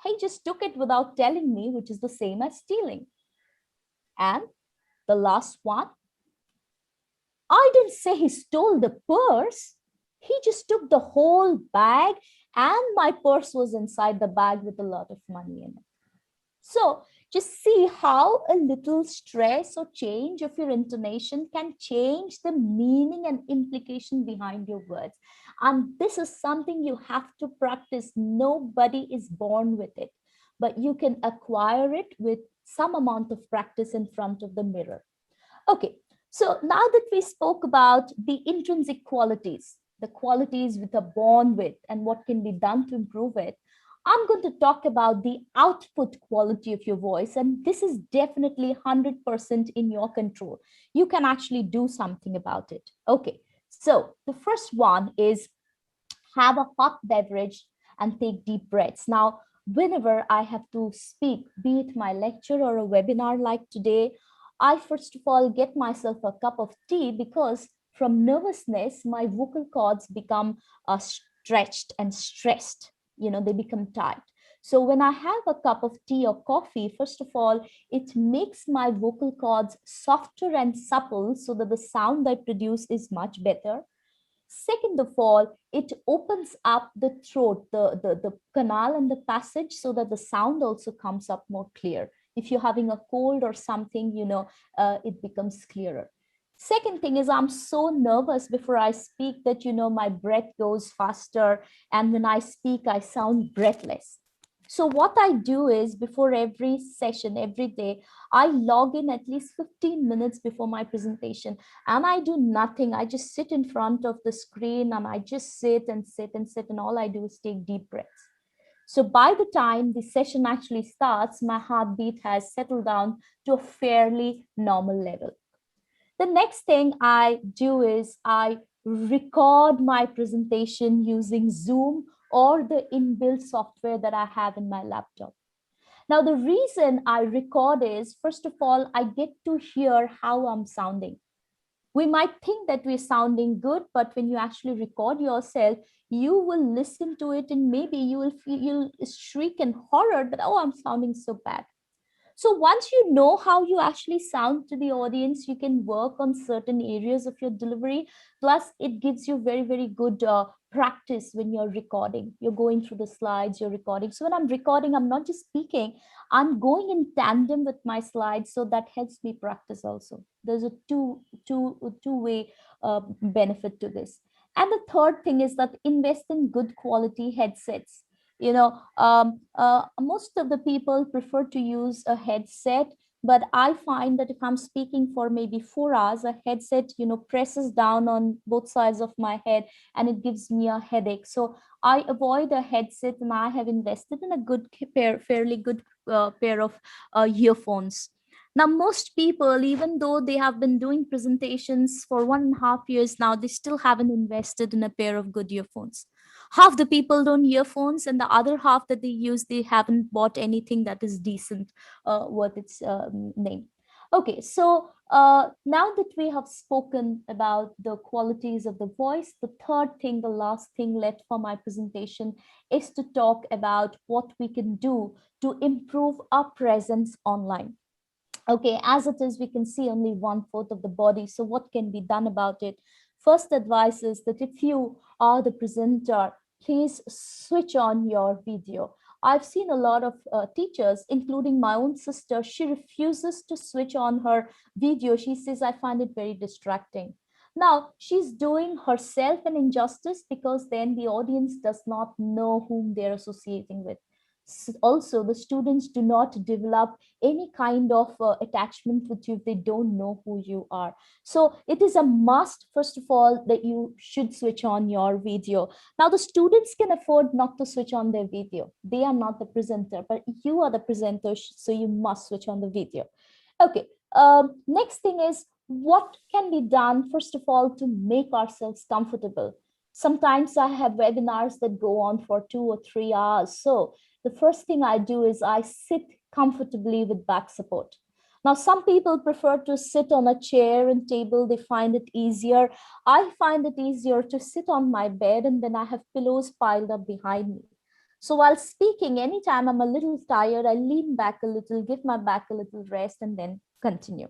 He just took it without telling me, which is the same as stealing. And the last one, I didn't say he stole the purse. He just took the whole bag, and my purse was inside the bag with a lot of money in it. So just see how a little stress or change of your intonation can change the meaning and implication behind your words. And this is something you have to practice. Nobody is born with it, but you can acquire it with some amount of practice in front of the mirror. Okay, so now that we spoke about the intrinsic qualities, the qualities we are born with and what can be done to improve it, I'm going to talk about the output quality of your voice. And this is definitely 100% in your control. You can actually do something about it. Okay, so the first one is have a hot beverage and take deep breaths. Now, whenever I have to speak, be it my lecture or a webinar like today, I first of all get myself a cup of tea, because from nervousness, my vocal cords become stretched and stressed. You know, they become tight. So when I have a cup of tea or coffee, first of all, it makes my vocal cords softer and supple so that the sound I produce is much better. Second of all, it opens up the throat, the canal and the passage, so that the sound also comes up more clear. If you're having a cold or something, you know, it becomes clearer. Second thing is, I'm so nervous before I speak that, you know, my breath goes faster. And when I speak, I sound breathless. So what I do is, before every session, every day, I log in at least 15 minutes before my presentation, and I do nothing. I just sit in front of the screen and I just sit and sit and sit. And all I do is take deep breaths. So by the time the session actually starts, my heartbeat has settled down to a fairly normal level. The next thing I do is I record my presentation using Zoom or the inbuilt software that I have in my laptop. Now, the reason I record is, first of all, I get to hear how I'm sounding. We might think that we're sounding good, but when you actually record yourself, you will listen to it and maybe you will feel, you'll shriek in horror that, oh, I'm sounding so bad. So once you know how you actually sound to the audience, you can work on certain areas of your delivery. Plus, it gives you very, very good practice when you're recording. You're going through the slides, you're recording. So when I'm recording, I'm not just speaking, I'm going in tandem with my slides. So that helps me practice also. There's a two-way benefit to this. And the third thing is that invest in good quality headsets. You know, most of the people prefer to use a headset, but I find that if I'm speaking for maybe 4 hours, a headset, you know, presses down on both sides of my head and it gives me a headache. So I avoid a headset, and I have invested in a good pair, fairly good pair of earphones. Now, most people, even though they have been doing presentations for 1.5 years now, they still haven't invested in a pair of good earphones. Half the people don't earphones, and the other half that they use, they haven't bought anything that is decent, worth its name. Okay, so now that we have spoken about the qualities of the voice, the third thing, the last thing left for my presentation is to talk about what we can do to improve our presence online. Okay, as it is, we can see only 1/4 of the body. So what can be done about it? First advice is that if you are the presenter, please switch on your video. I've seen a lot of teachers, including my own sister, she refuses to switch on her video. She says, I find it very distracting. Now, she's doing herself an injustice, because then the audience does not know whom they're associating with. Also, the students do not develop any kind of attachment with you if they don't know who you are. So it is a must, first of all, that you should switch on your video. Now, the students can afford not to switch on their video. They are not the presenter, but you are the presenter, so you must switch on the video. Okay, next thing is, what can be done, first of all, to make ourselves comfortable? Sometimes I have webinars that go on for 2 or 3 hours. So the first thing I do is I sit comfortably with back support. Now, some people prefer to sit on a chair and table. They find it easier. I find it easier to sit on my bed, and then I have pillows piled up behind me. So while speaking, anytime I'm a little tired, I lean back a little, give my back a little rest, and then continue.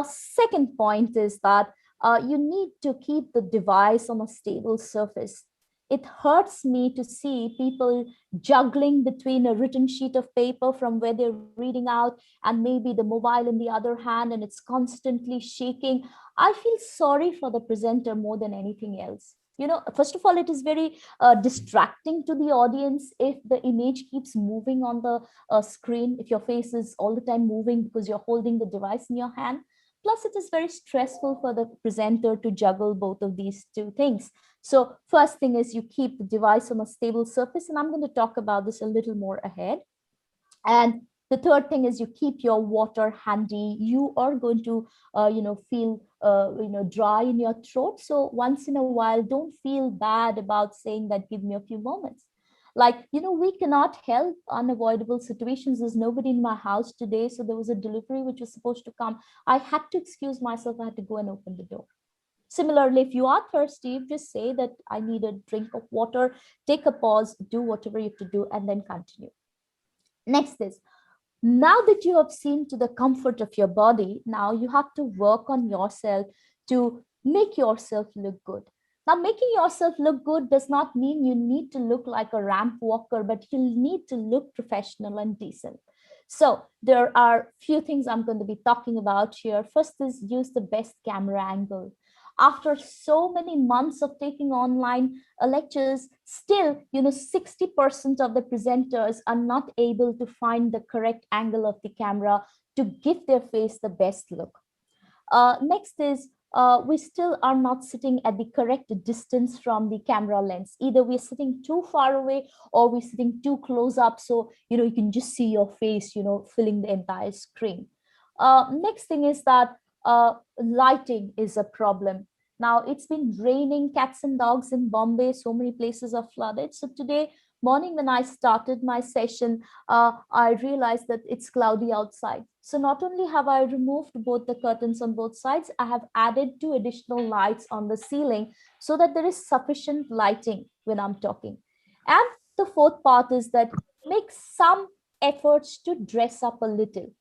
Second point is that you need to keep the device on a stable surface. It hurts me to see people juggling between a written sheet of paper from where they're reading out and maybe the mobile in the other hand, and it's constantly shaking. I feel sorry for the presenter more than anything else. You know, first of all, it is very distracting to the audience if the image keeps moving on the screen, if your face is all the time moving because you're holding the device in your hand. Plus, it is very stressful for the presenter to juggle both of these two things. So first thing is you keep the device on a stable surface, and I'm going to talk about this a little more ahead. And the third thing is you keep your water handy. You are going to, feel, dry in your throat. So once in a while, don't feel bad about saying that, give me a few moments. Like, we cannot help unavoidable situations. There's nobody in my house today. So there was a delivery which was supposed to come. I had to excuse myself. I had to go and open the door. Similarly, if you are thirsty, just say that I need a drink of water, take a pause, do whatever you have to do, and then continue. Next is, now that you have seen to the comfort of your body, now you have to work on yourself to make yourself look good. Now, making yourself look good does not mean you need to look like a ramp walker, but you need to look professional and decent. So there are few things I'm going to be talking about here. First is use the best camera angle. After so many months of taking online lectures, still, 60% of the presenters are not able to find the correct angle of the camera to give their face the best look. Next is, we still are not sitting at the correct distance from the camera lens. Either we're sitting too far away or we're sitting too close up. So, you can just see your face, filling the entire screen. Next thing is that lighting is a problem. Now, it's been raining cats and dogs in Bombay. So many places are flooded. So today morning, when I started my session, I realized that it's cloudy outside. So not only have I removed both the curtains on both sides, I have added 2 additional lights on the ceiling so that there is sufficient lighting when I'm talking. And the fourth part is that make some efforts to dress up a little.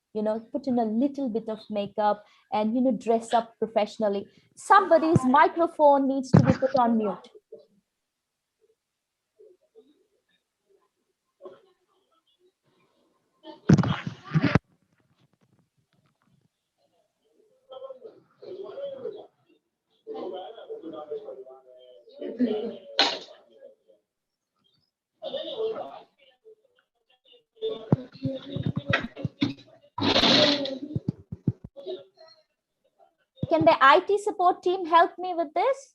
Put in a little bit of makeup and, dress up professionally. Somebody's microphone needs to be put on mute. Can the IT support team help me with this?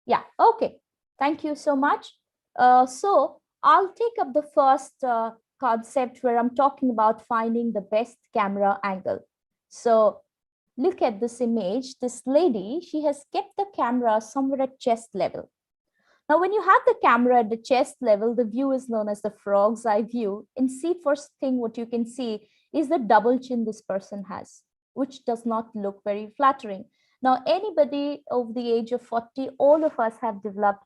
Yeah, okay. Thank you so much. So I'll take up the first concept where I'm talking about finding the best camera angle. So look at this image. This lady, she has kept the camera somewhere at chest level. Now, when you have the camera at the chest level, the view is known as the frog's eye view. And see, first thing what you can see is the double chin this person has, which does not look very flattering. Now, anybody over the age of 40, all of us have developed,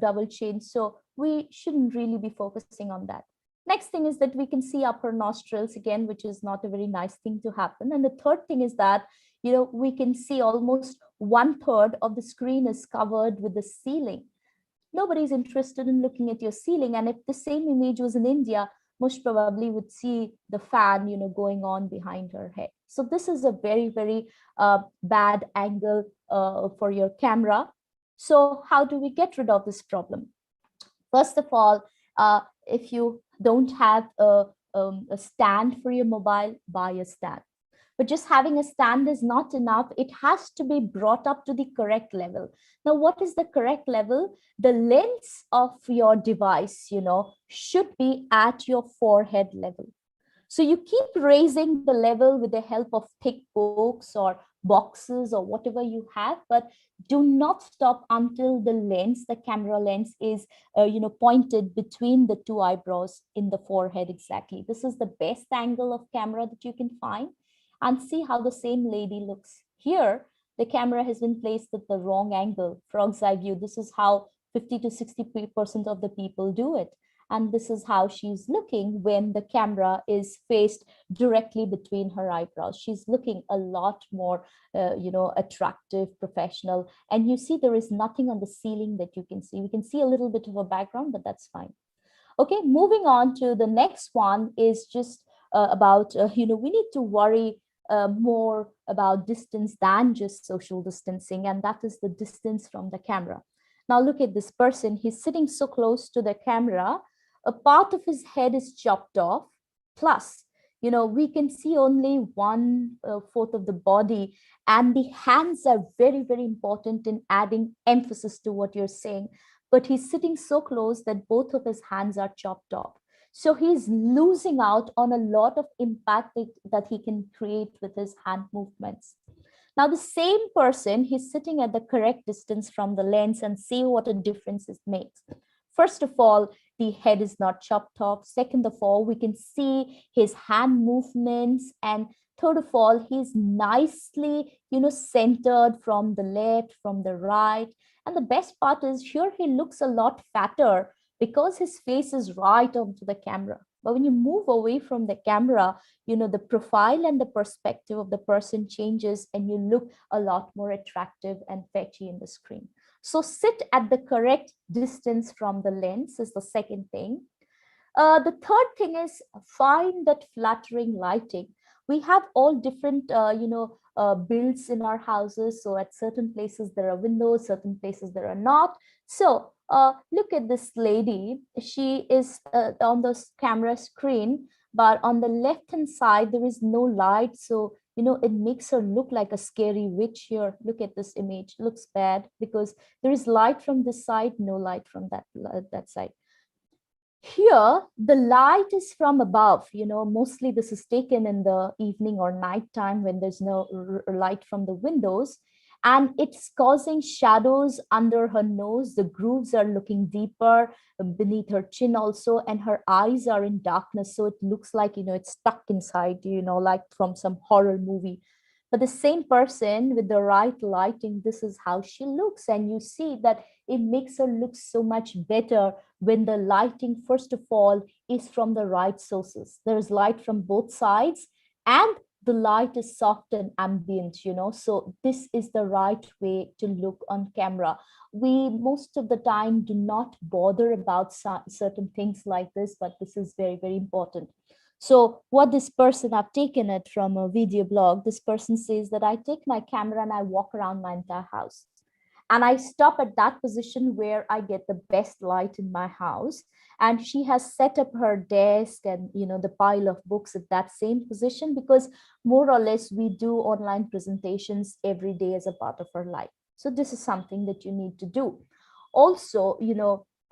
double chin. So we shouldn't really be focusing on that. Next thing is that we can see upper nostrils again, which is not a very nice thing to happen. And the third thing is that, we can see almost 1/3 of the screen is covered with the ceiling. Nobody's interested in looking at your ceiling. And if the same image was in India, most probably would see the fan, going on behind her head. So this is a very, very bad angle for your camera. So how do we get rid of this problem? First of all, if you don't have a stand for your mobile, buy a stand. But just having a stand is not enough. It has to be brought up to the correct level. Now, what is the correct level? The lens of your device, should be at your forehead level. So you keep raising the level with the help of thick books or boxes or whatever you have, but do not stop until the lens, the camera lens, is pointed between the two eyebrows in the forehead exactly. This is the best angle of camera that you can find. And see how the same lady looks. Here, the camera has been placed at the wrong angle, frog's eye view. This is how 50 to 60% of the people do it. And this is how she's looking when the camera is faced directly between her eyebrows. She's looking a lot more, attractive, professional. And you see there is nothing on the ceiling that you can see. We can see a little bit of a background, but that's fine. Okay, moving on to the next one is just about, we need to worry more about distance than just social distancing, and that is the distance from the camera. Now look at this person. He's sitting so close to the camera. A part of his head is chopped off. Plus, we can see only 1/4 of the body, and the hands are very, very important in adding emphasis to what you're saying. But he's sitting so close that both of his hands are chopped off. So he's losing out on a lot of impact that he can create with his hand movements. Now, the same person, he's sitting at the correct distance from the lens, and see what a difference it makes. First of all, the head is not chopped off. Second of all, we can see his hand movements. And third of all, he's nicely, centered from the left, from the right. And the best part is here, he looks a lot fatter because his face is right onto the camera. But when you move away from the camera, the profile and the perspective of the person changes, and you look a lot more attractive and fetchy in the screen. So sit at the correct distance from the lens is the second thing. The third thing is find that flattering lighting. We have all different, builds in our houses. So at certain places there are windows, certain places there are not. So look at this lady. She is on the camera screen, but on the left-hand side, there is no light. So, it makes her look like a scary witch here. Look at this image. Looks bad because there is light from this side, no light from that side. Here, the light is from above. Mostly this is taken in the evening or night time when there's no light from the windows. And it's causing shadows under her nose. The grooves are looking deeper beneath her chin also, and her eyes are in darkness. So it looks like, it's stuck inside, like from some horror movie. But the same person with the right lighting, this is how she looks. And you see that it makes her look so much better when the lighting, first of all, is from the right sources. There's light from both sides, and the light is soft and ambient, so this is the right way to look on camera. We most of the time do not bother about certain things like this, but this is very, very important. So what this person, I've taken it from a video blog. This person says that I take my camera and I walk around my entire house. And I stop at that position where I get the best light in my house. And she has set up her desk and, the pile of books at that same position, because more or less we do online presentations every day as a part of our life. So this is something that you need to do. Also,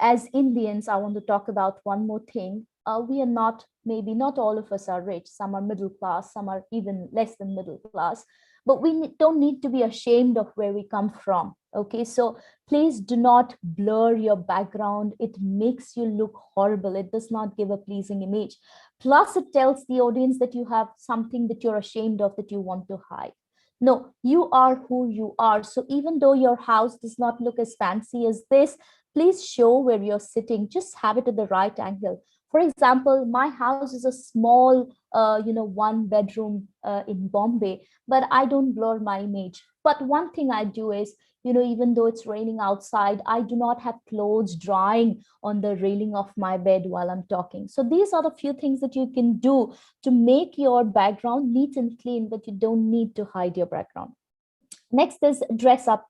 as Indians, I want to talk about one more thing. We are not, maybe not all of us are rich. Some are middle class, some are even less than middle class. But we don't need to be ashamed of where we come from. Okay, so please do not blur your background. It makes you look horrible. It does not give a pleasing image. Plus, it tells the audience that you have something that you're ashamed of, that you want to hide. No, you are who you are. So even though your house does not look as fancy as this, please show where you're sitting. Just have it at the right angle. For example, my house is a small, 1-bedroom in Bombay, but I don't blur my image. But one thing I do is, even though it's raining outside, I do not have clothes drying on the railing of my bed while I'm talking. So these are the few things that you can do to make your background neat and clean, but you don't need to hide your background. Next is dress up.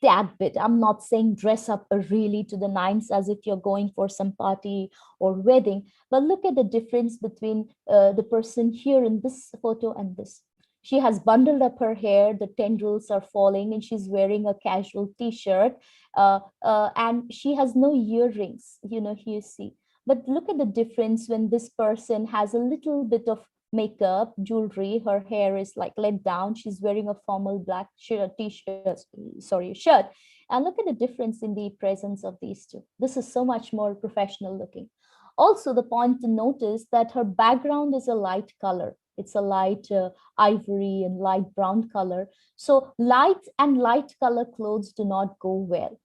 tad bit. I'm not saying dress up really to the nines as if you're going for some party or wedding, but look at the difference between the person here in this photo and this. She has bundled up her hair, the tendrils are falling, and she's wearing a casual t-shirt, and she has no earrings, you know, here you see. But look at the difference when this person has a little bit of makeup, jewelry, her hair is like let down, she's wearing a formal black shirt, t-shirt, sorry, shirt. And look at the difference in the presence of these two. This is so much more professional looking. Also, the point to notice that her background is a light color. It's a light ivory and light brown color. So light and light color clothes do not go well.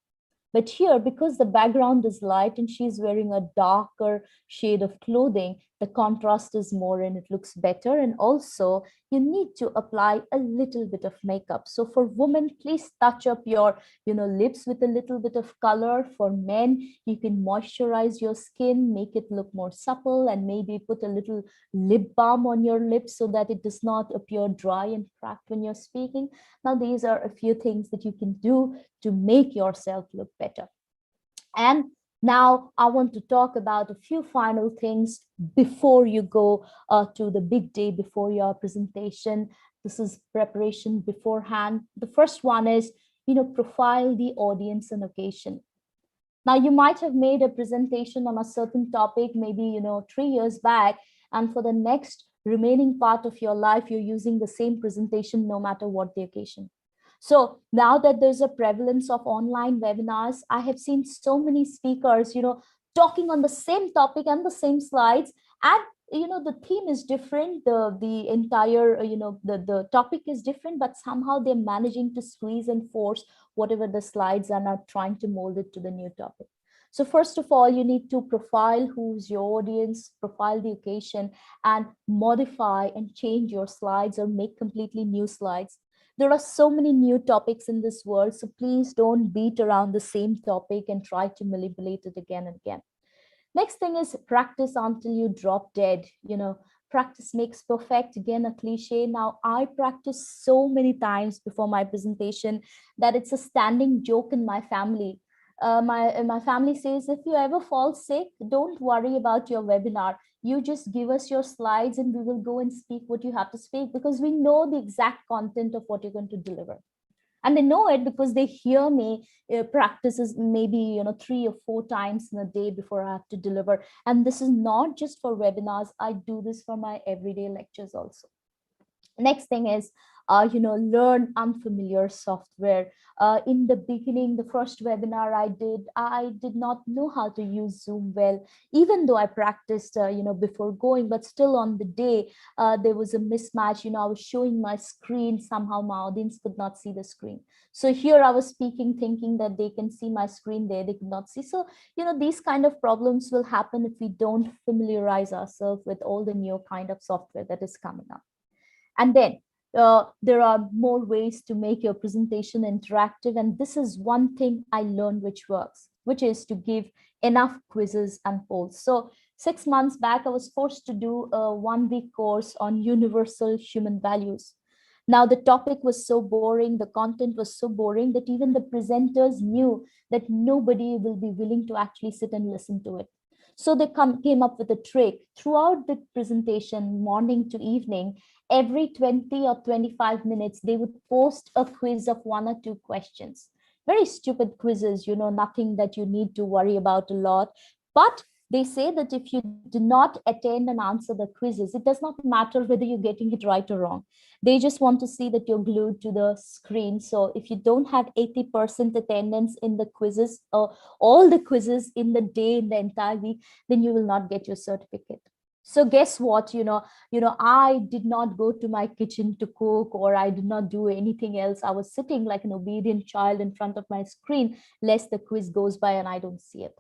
But here, because the background is light and she's wearing a darker shade of clothing, the contrast is more and it looks better. And also, you need to apply a little bit of makeup. So for women, please touch up your, lips with a little bit of color. For men, you can moisturize your skin, make it look more supple, and maybe put a little lip balm on your lips so that it does not appear dry and cracked when you're speaking. Now, these are a few things that you can do to make yourself look better. And now I want to talk about a few final things before you go to the big day before your presentation. This is preparation beforehand. The first one is, profile the audience and occasion. Now, you might have made a presentation on a certain topic, maybe, 3 years back, and for the next remaining part of your life, you're using the same presentation no matter what the occasion. So now that there's a prevalence of online webinars, I have seen so many speakers, talking on the same topic and the same slides, and the theme is different, the entire the topic is different, but somehow they're managing to squeeze and force whatever the slides are, not trying to mold it to the new topic. So first of all, you need to profile who's your audience, profile the occasion, and modify and change your slides or make completely new slides. There are so many new topics in this world, so please don't beat around the same topic and try to manipulate it again and again. Next thing is practice until you drop dead. Practice makes perfect, again, a cliche. Now, I practice so many times before my presentation that it's a standing joke in my family. My family says, if you ever fall sick, don't worry about your webinar. You just give us your slides and we will go and speak what you have to speak, because we know the exact content of what you're going to deliver. And they know it because they hear me practices maybe 3 or 4 times in a day before I have to deliver. And this is not just for webinars. I do this for my everyday lectures also. Next thing is, learn unfamiliar software. In the beginning, the first webinar I did not know how to use Zoom well, even though I practiced, before going, but still on the day, there was a mismatch. I was showing my screen, somehow my audience could not see the screen. So here I was speaking, thinking that they can see my screen there, they could not see. So, these kind of problems will happen if we don't familiarize ourselves with all the new kind of software that is coming up. And then there are more ways to make your presentation interactive. And this is one thing I learned which works, which is to give enough quizzes and polls. So 6 months back, I was forced to do a 1-week course on universal human values. Now, the topic was so boring, the content was so boring that even the presenters knew that nobody will be willing to actually sit and listen to it. So they came up with a trick. Throughout the presentation, morning to evening, every 20 or 25 minutes, they would post a quiz of 1 or 2 questions. Very stupid quizzes, nothing that you need to worry about a lot. But they say that if you do not attend and answer the quizzes, it does not matter whether you're getting it right or wrong. They just want to see that you're glued to the screen. So if you don't have 80% attendance in the quizzes, or all the quizzes in the day, in the entire week, then you will not get your certificate. So guess what, I did not go to my kitchen to cook, or I did not do anything else. I was sitting like an obedient child in front of my screen, lest the quiz goes by and I don't see it.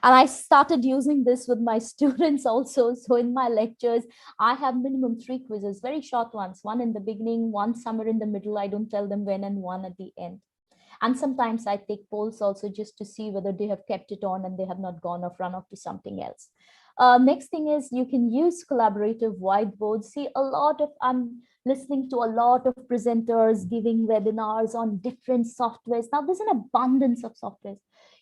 And I started using this with my students also. So in my lectures, I have minimum 3 quizzes, very short ones, 1 in the beginning, 1 somewhere in the middle, I don't tell them when, and 1 at the end. And sometimes I take polls also just to see whether they have kept it on and they have not gone off, run off to something else. Next thing is you can use collaborative whiteboards. See, I'm listening to a lot of presenters giving webinars on different softwares. Now there's an abundance of softwares.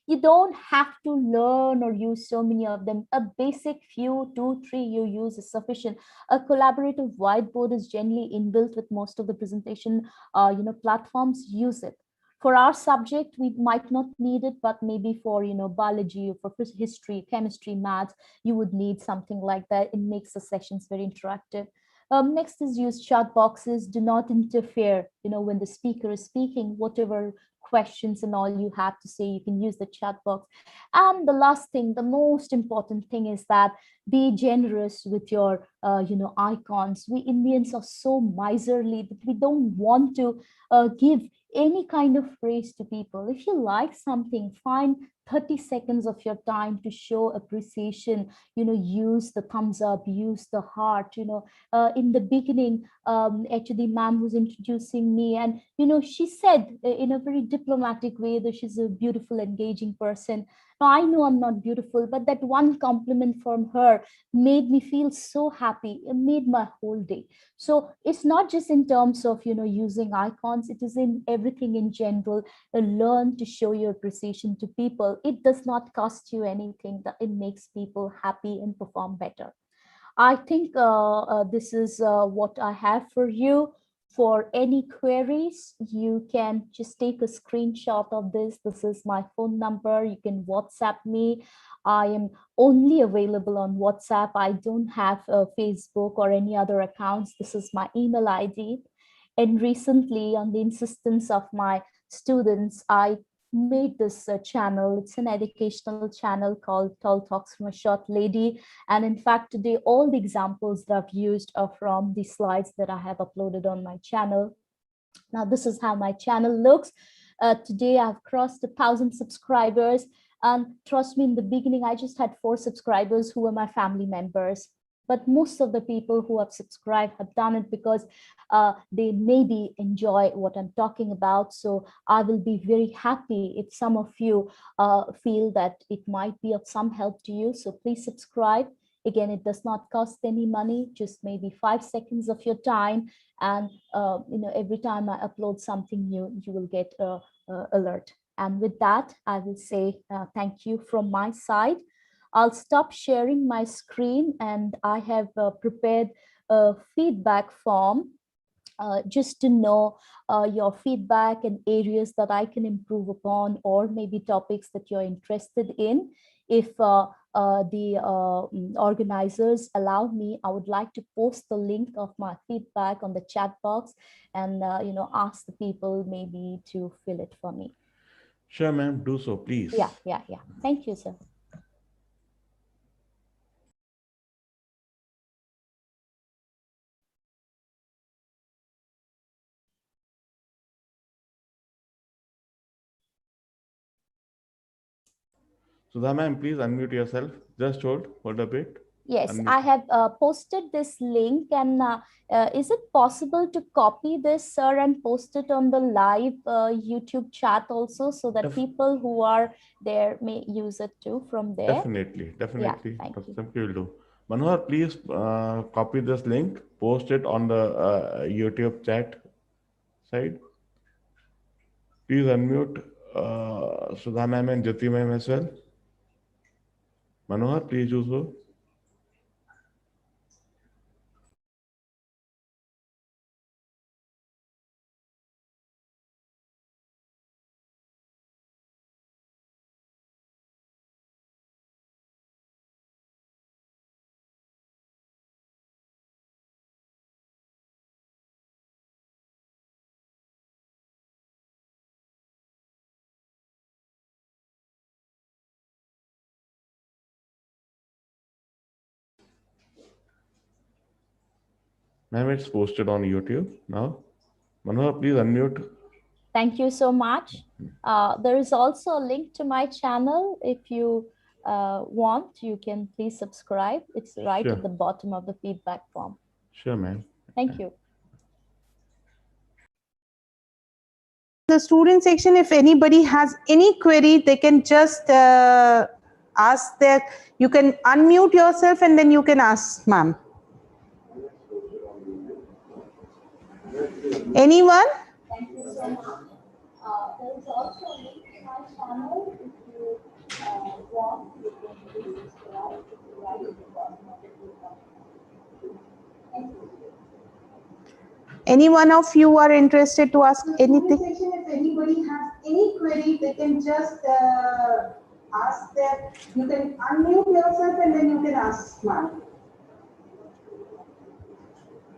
You don't have to learn or use so many of them. A basic few, 2, 3 you use is sufficient. A collaborative whiteboard is generally inbuilt with most of the presentation platforms. Use it. For our subject, we might not need it, but maybe for biology or for history, chemistry, maths, you would need something like that. It makes the sessions very interactive. Next is use chat boxes. Do not interfere. When the speaker is speaking, whatever questions and all you have to say, you can use the chat box. And the last thing, the most important thing, is that be generous with your icons. We Indians are so miserly that we don't want to give any kind of praise to people. If you like something, find 30 seconds of your time to show appreciation. Use the thumbs up, use the heart. In the beginning, actually ma'am was introducing me, and she said in a very diplomatic way that she's a beautiful, engaging person. Now I know I'm not beautiful, but that one compliment from her made me feel so happy. It made my whole day. So it's not just in terms of using icons, it is in everything in general. Learn to show your appreciation to people. It does not cost you anything, that it makes people happy and perform better. I think this is what I have for you. For any queries, you can just take a screenshot of this. This is my phone number. You can WhatsApp me. I am only available on WhatsApp. I don't have Facebook or any other accounts. This is my email ID. And recently, on the insistence of my students, I made this channel. It's an educational channel called Tall Talks from a Short Lady. And in fact, today, all the examples that I've used are from the slides that I have uploaded on my channel. Now, this is how my channel looks. Today, I've crossed 1,000 subscribers. And trust me, in the beginning, I just had 4 subscribers who were my family members. But most of the people who have subscribed have done it because they maybe enjoy what I'm talking about. So I will be very happy if some of you feel that it might be of some help to you. So please subscribe. Again, it does not cost any money, just maybe 5 seconds of your time. And every time I upload something new, you will get an alert. And with that, I will say thank you from my side. I'll stop sharing my screen, and I have prepared a feedback form just to know your feedback and areas that I can improve upon, or maybe topics that you're interested in. If the organizers allow me, I would like to post the link of my feedback on the chat box and ask the people maybe to fill it for me. Sure, ma'am. Do so, please. Yeah. Thank you, sir. Sudha ma'am, please unmute yourself. Just hold a bit. Yes, Unmute. I have posted this link, and is it possible to copy this, sir, and post it on the live YouTube chat also, so that people who are there may use it too from there? Definitely. Yeah, thank you. Chumki will do. Manohar, please copy this link, post it on the YouTube chat side. Please unmute Sudha ma'am and Jyoti ma'am as well. Manohar, please do so. Ma'am, it's posted on YouTube now. Manohar, please unmute. Thank you so much. There is also a link to my channel. If you want, you can please subscribe. It's right at the bottom of the feedback form. Sure, ma'am. Thank you. The student section, if anybody has any query, they can just ask their, you can unmute yourself and then you can ask, ma'am. Anyone? Thank you so much. There is also a link to my channel. If you want, you can please subscribe if you like the content. Thank you. Any one of you are interested to ask anything? If anybody has any query, they can just ask there. You can unmute yourself and then you can ask, ma'am.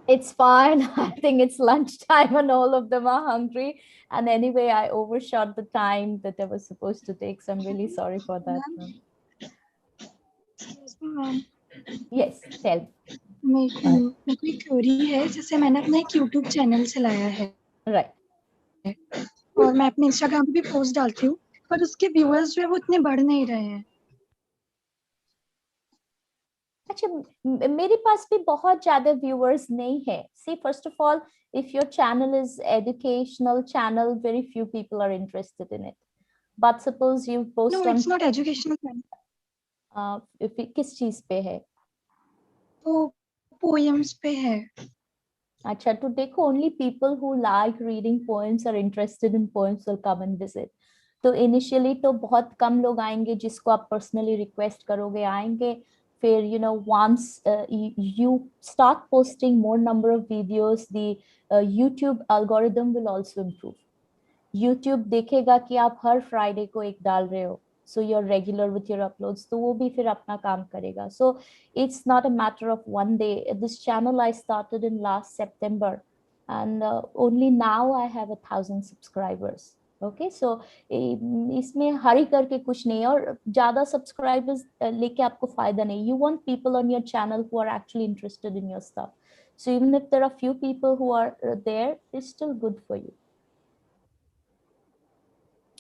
It's fine. I think it's lunchtime and all of them are hungry. And anyway, I overshot the time that I was supposed to take. So I'm really sorry for that. Yes, tell me. मेरे को एक query है, जैसे मैंने अपना एक YouTube channel चलाया है, Right. और मैं अपने Instagram पे भी पोस्ट डालती हूँ, पर उसके व्यूअर्स जो है वो इतने बढ़ नहीं रहे हैं। अच्छा, मेरे पास भी बहुत ज्यादा व्यूअर्स नहीं है. See, first of all, if your channel is educational channel, very few people are interested in it. But suppose you post No, on it's not educational channel. किस चीज पे है? वो poems पे है. अच्छा, तो देखो, only people who like reading poems are interested in poems will come and visit. तो initially तो बहुत कम लोग आएंगे जिसको आप personally request करोगे आएंगे. फिर once you start posting more number of videos, the YouTube algorithm will also improve. YouTube देखेगा कि आप हर Friday को एक डाल रहे हो, so you're regular with your uploads, तो वो भी फिर अपना काम करेगा. So it's not a matter of one day. This channel I started in last September, and only now I have 1,000 subscribers. Okay, so इसमें हरी करके कुछ नहीं, और ज्यादा subscribers लेके आपको फायदा नहीं. You want people on your channel who are actually interested in your stuff. So even if there are few people who are there, it's still good for you.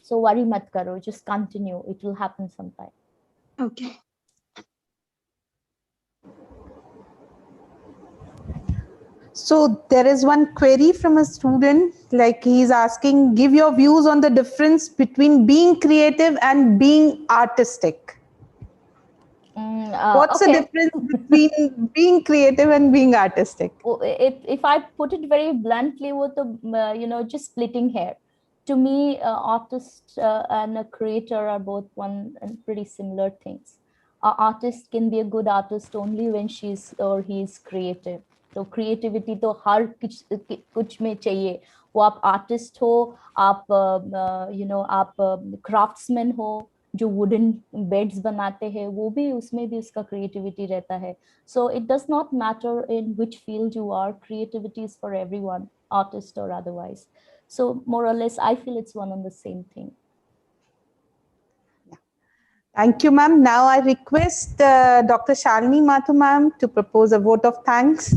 So worry mat karo, just continue. It will happen sometime. Okay. So there is one query from a student, like he's asking, give your views on the difference between being creative and being artistic. What's the difference between being creative and being artistic? If I put it very bluntly, वो तो just splitting hair. To me, artist and a creator are both one and pretty similar things. An artist can be a good artist only when she's or he is creative. तो creativity तो हर कुछ में चाहिए. वो आप artist हो, आप आप craftsman हो, जो wooden beds बनाते हैं, वो भी उसमें भी उसका creativity रहता है. So it does not matter in which field you are. Creativity is for everyone, artist or otherwise. So more or less, I feel it's one and the same thing. Thank you, ma'am. Now I request Dr. Shalini Mathu, ma'am, to propose a vote of thanks.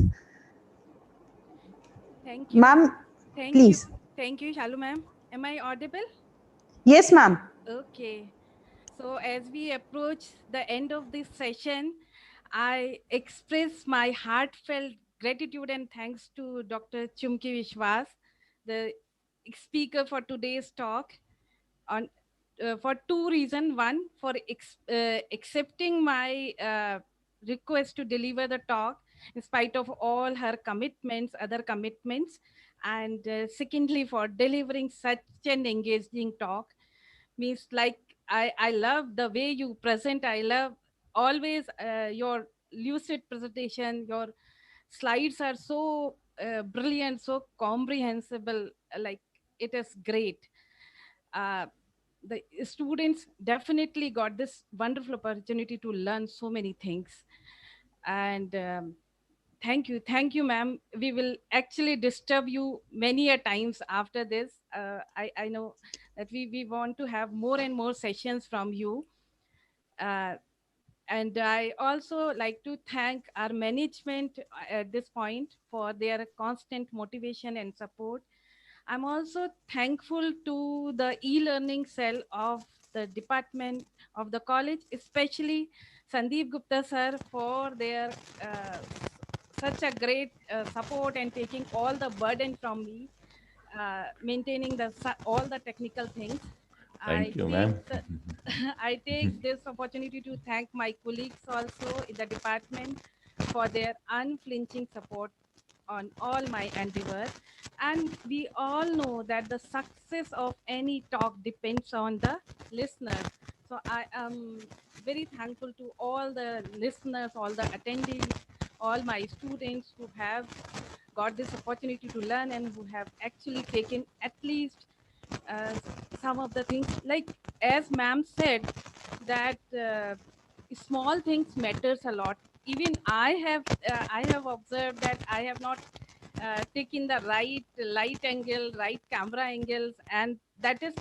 Thank you. Ma'am, please. Thank you, Shalu ma'am. Am I audible? Yes, ma'am. Okay. So as we approach the end of this session, I express my heartfelt gratitude and thanks to Dr. Chumki Biswas, the speaker for today's talk, on for two reasons. One, for accepting my request to deliver the talk in spite of all her commitments, other commitments, and secondly, for delivering such an engaging talk. Means like I love the way you present. I love always your lucid presentation. Your slides are so brilliant, so comprehensible. Like it is great. The students definitely got this wonderful opportunity to learn so many things. And thank you, ma'am. We will actually disturb you many a times after this. I know that we want to have more and more sessions from you. And I also like to thank our management at this point for their constant motivation and support. I'm also thankful to the e-learning cell of the department of the college, especially Sandeep Gupta sir, for their such a great support and taking all the burden from me, maintaining all the technical things. Thank I you, take ma'am. the I take this opportunity to thank my colleagues also in the department for their unflinching support on all my endeavors. And we all know that the success of any talk depends on the listener. So I am very thankful to all the listeners, all the attendees, all my students who have got this opportunity to learn and who have actually taken at least uh, some of the things, like as ma'am said that small things matters a lot. Even I have observed that I have not taken the right light angle, right camera angles, and that is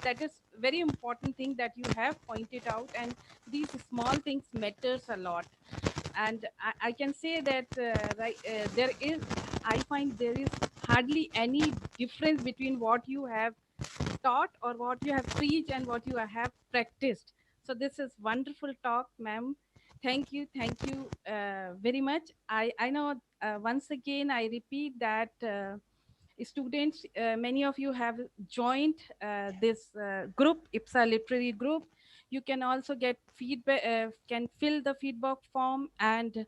very important thing that you have pointed out. And these small things matters a lot. And I can say that there is, I find there is hardly any difference between what you have taught or what you have preached and what you have practiced. So this is wonderful talk, ma'am. Thank you very much. I know once again I repeat that students, many of you have joined this group, IPSA literary group. You can also get feedback, can fill the feedback form and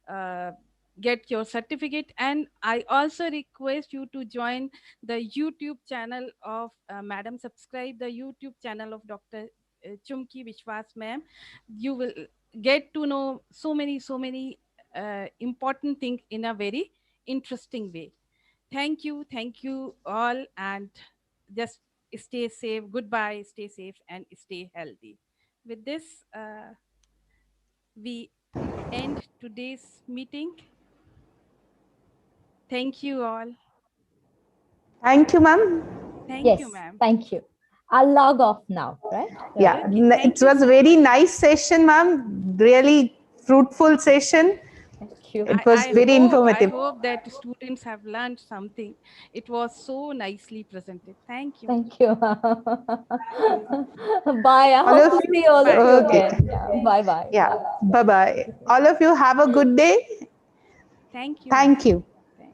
uh, get your certificate. And I also request you to join the YouTube channel of madam, subscribe the YouTube channel of Dr. Chumki Biswas ma'am. You will get to know so many important things in a very interesting way. Thank you all, and just stay safe. Goodbye, stay safe and stay healthy. With this, we end today's meeting. Thank you all. Thank you, ma'am. Thank you, Yes, ma'am. thank you. I'll log off now, right? Yeah, Okay, it thank you was a so very much, ma'am. nice session, ma'am. Really fruitful session. Thank you. It was very I informative. hope that students have learned something. It was so nicely presented. Thank you. Thank you. Bye. I All hope of to see you, all of Bye. you okay. again. Yeah. Bye bye. Yeah, bye bye. All of you have a good day. Thank you, Thank ma'am. you. Thank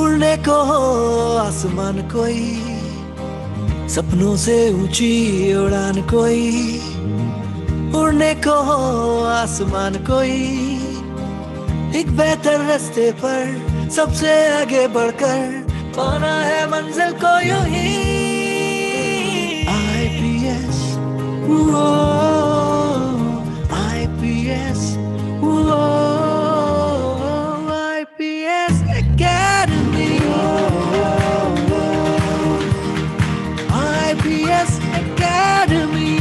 उड़ने को हो आसमान कोई, सपनों से ऊंची उड़ान कोई, उड़ने को हो आसमान कोई, एक बेहतर रास्ते पर सबसे आगे बढ़कर पाना है मंजिल को यूं ही। IPS, IPS, IPS Academy, IPS Academy.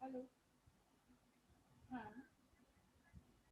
Hello.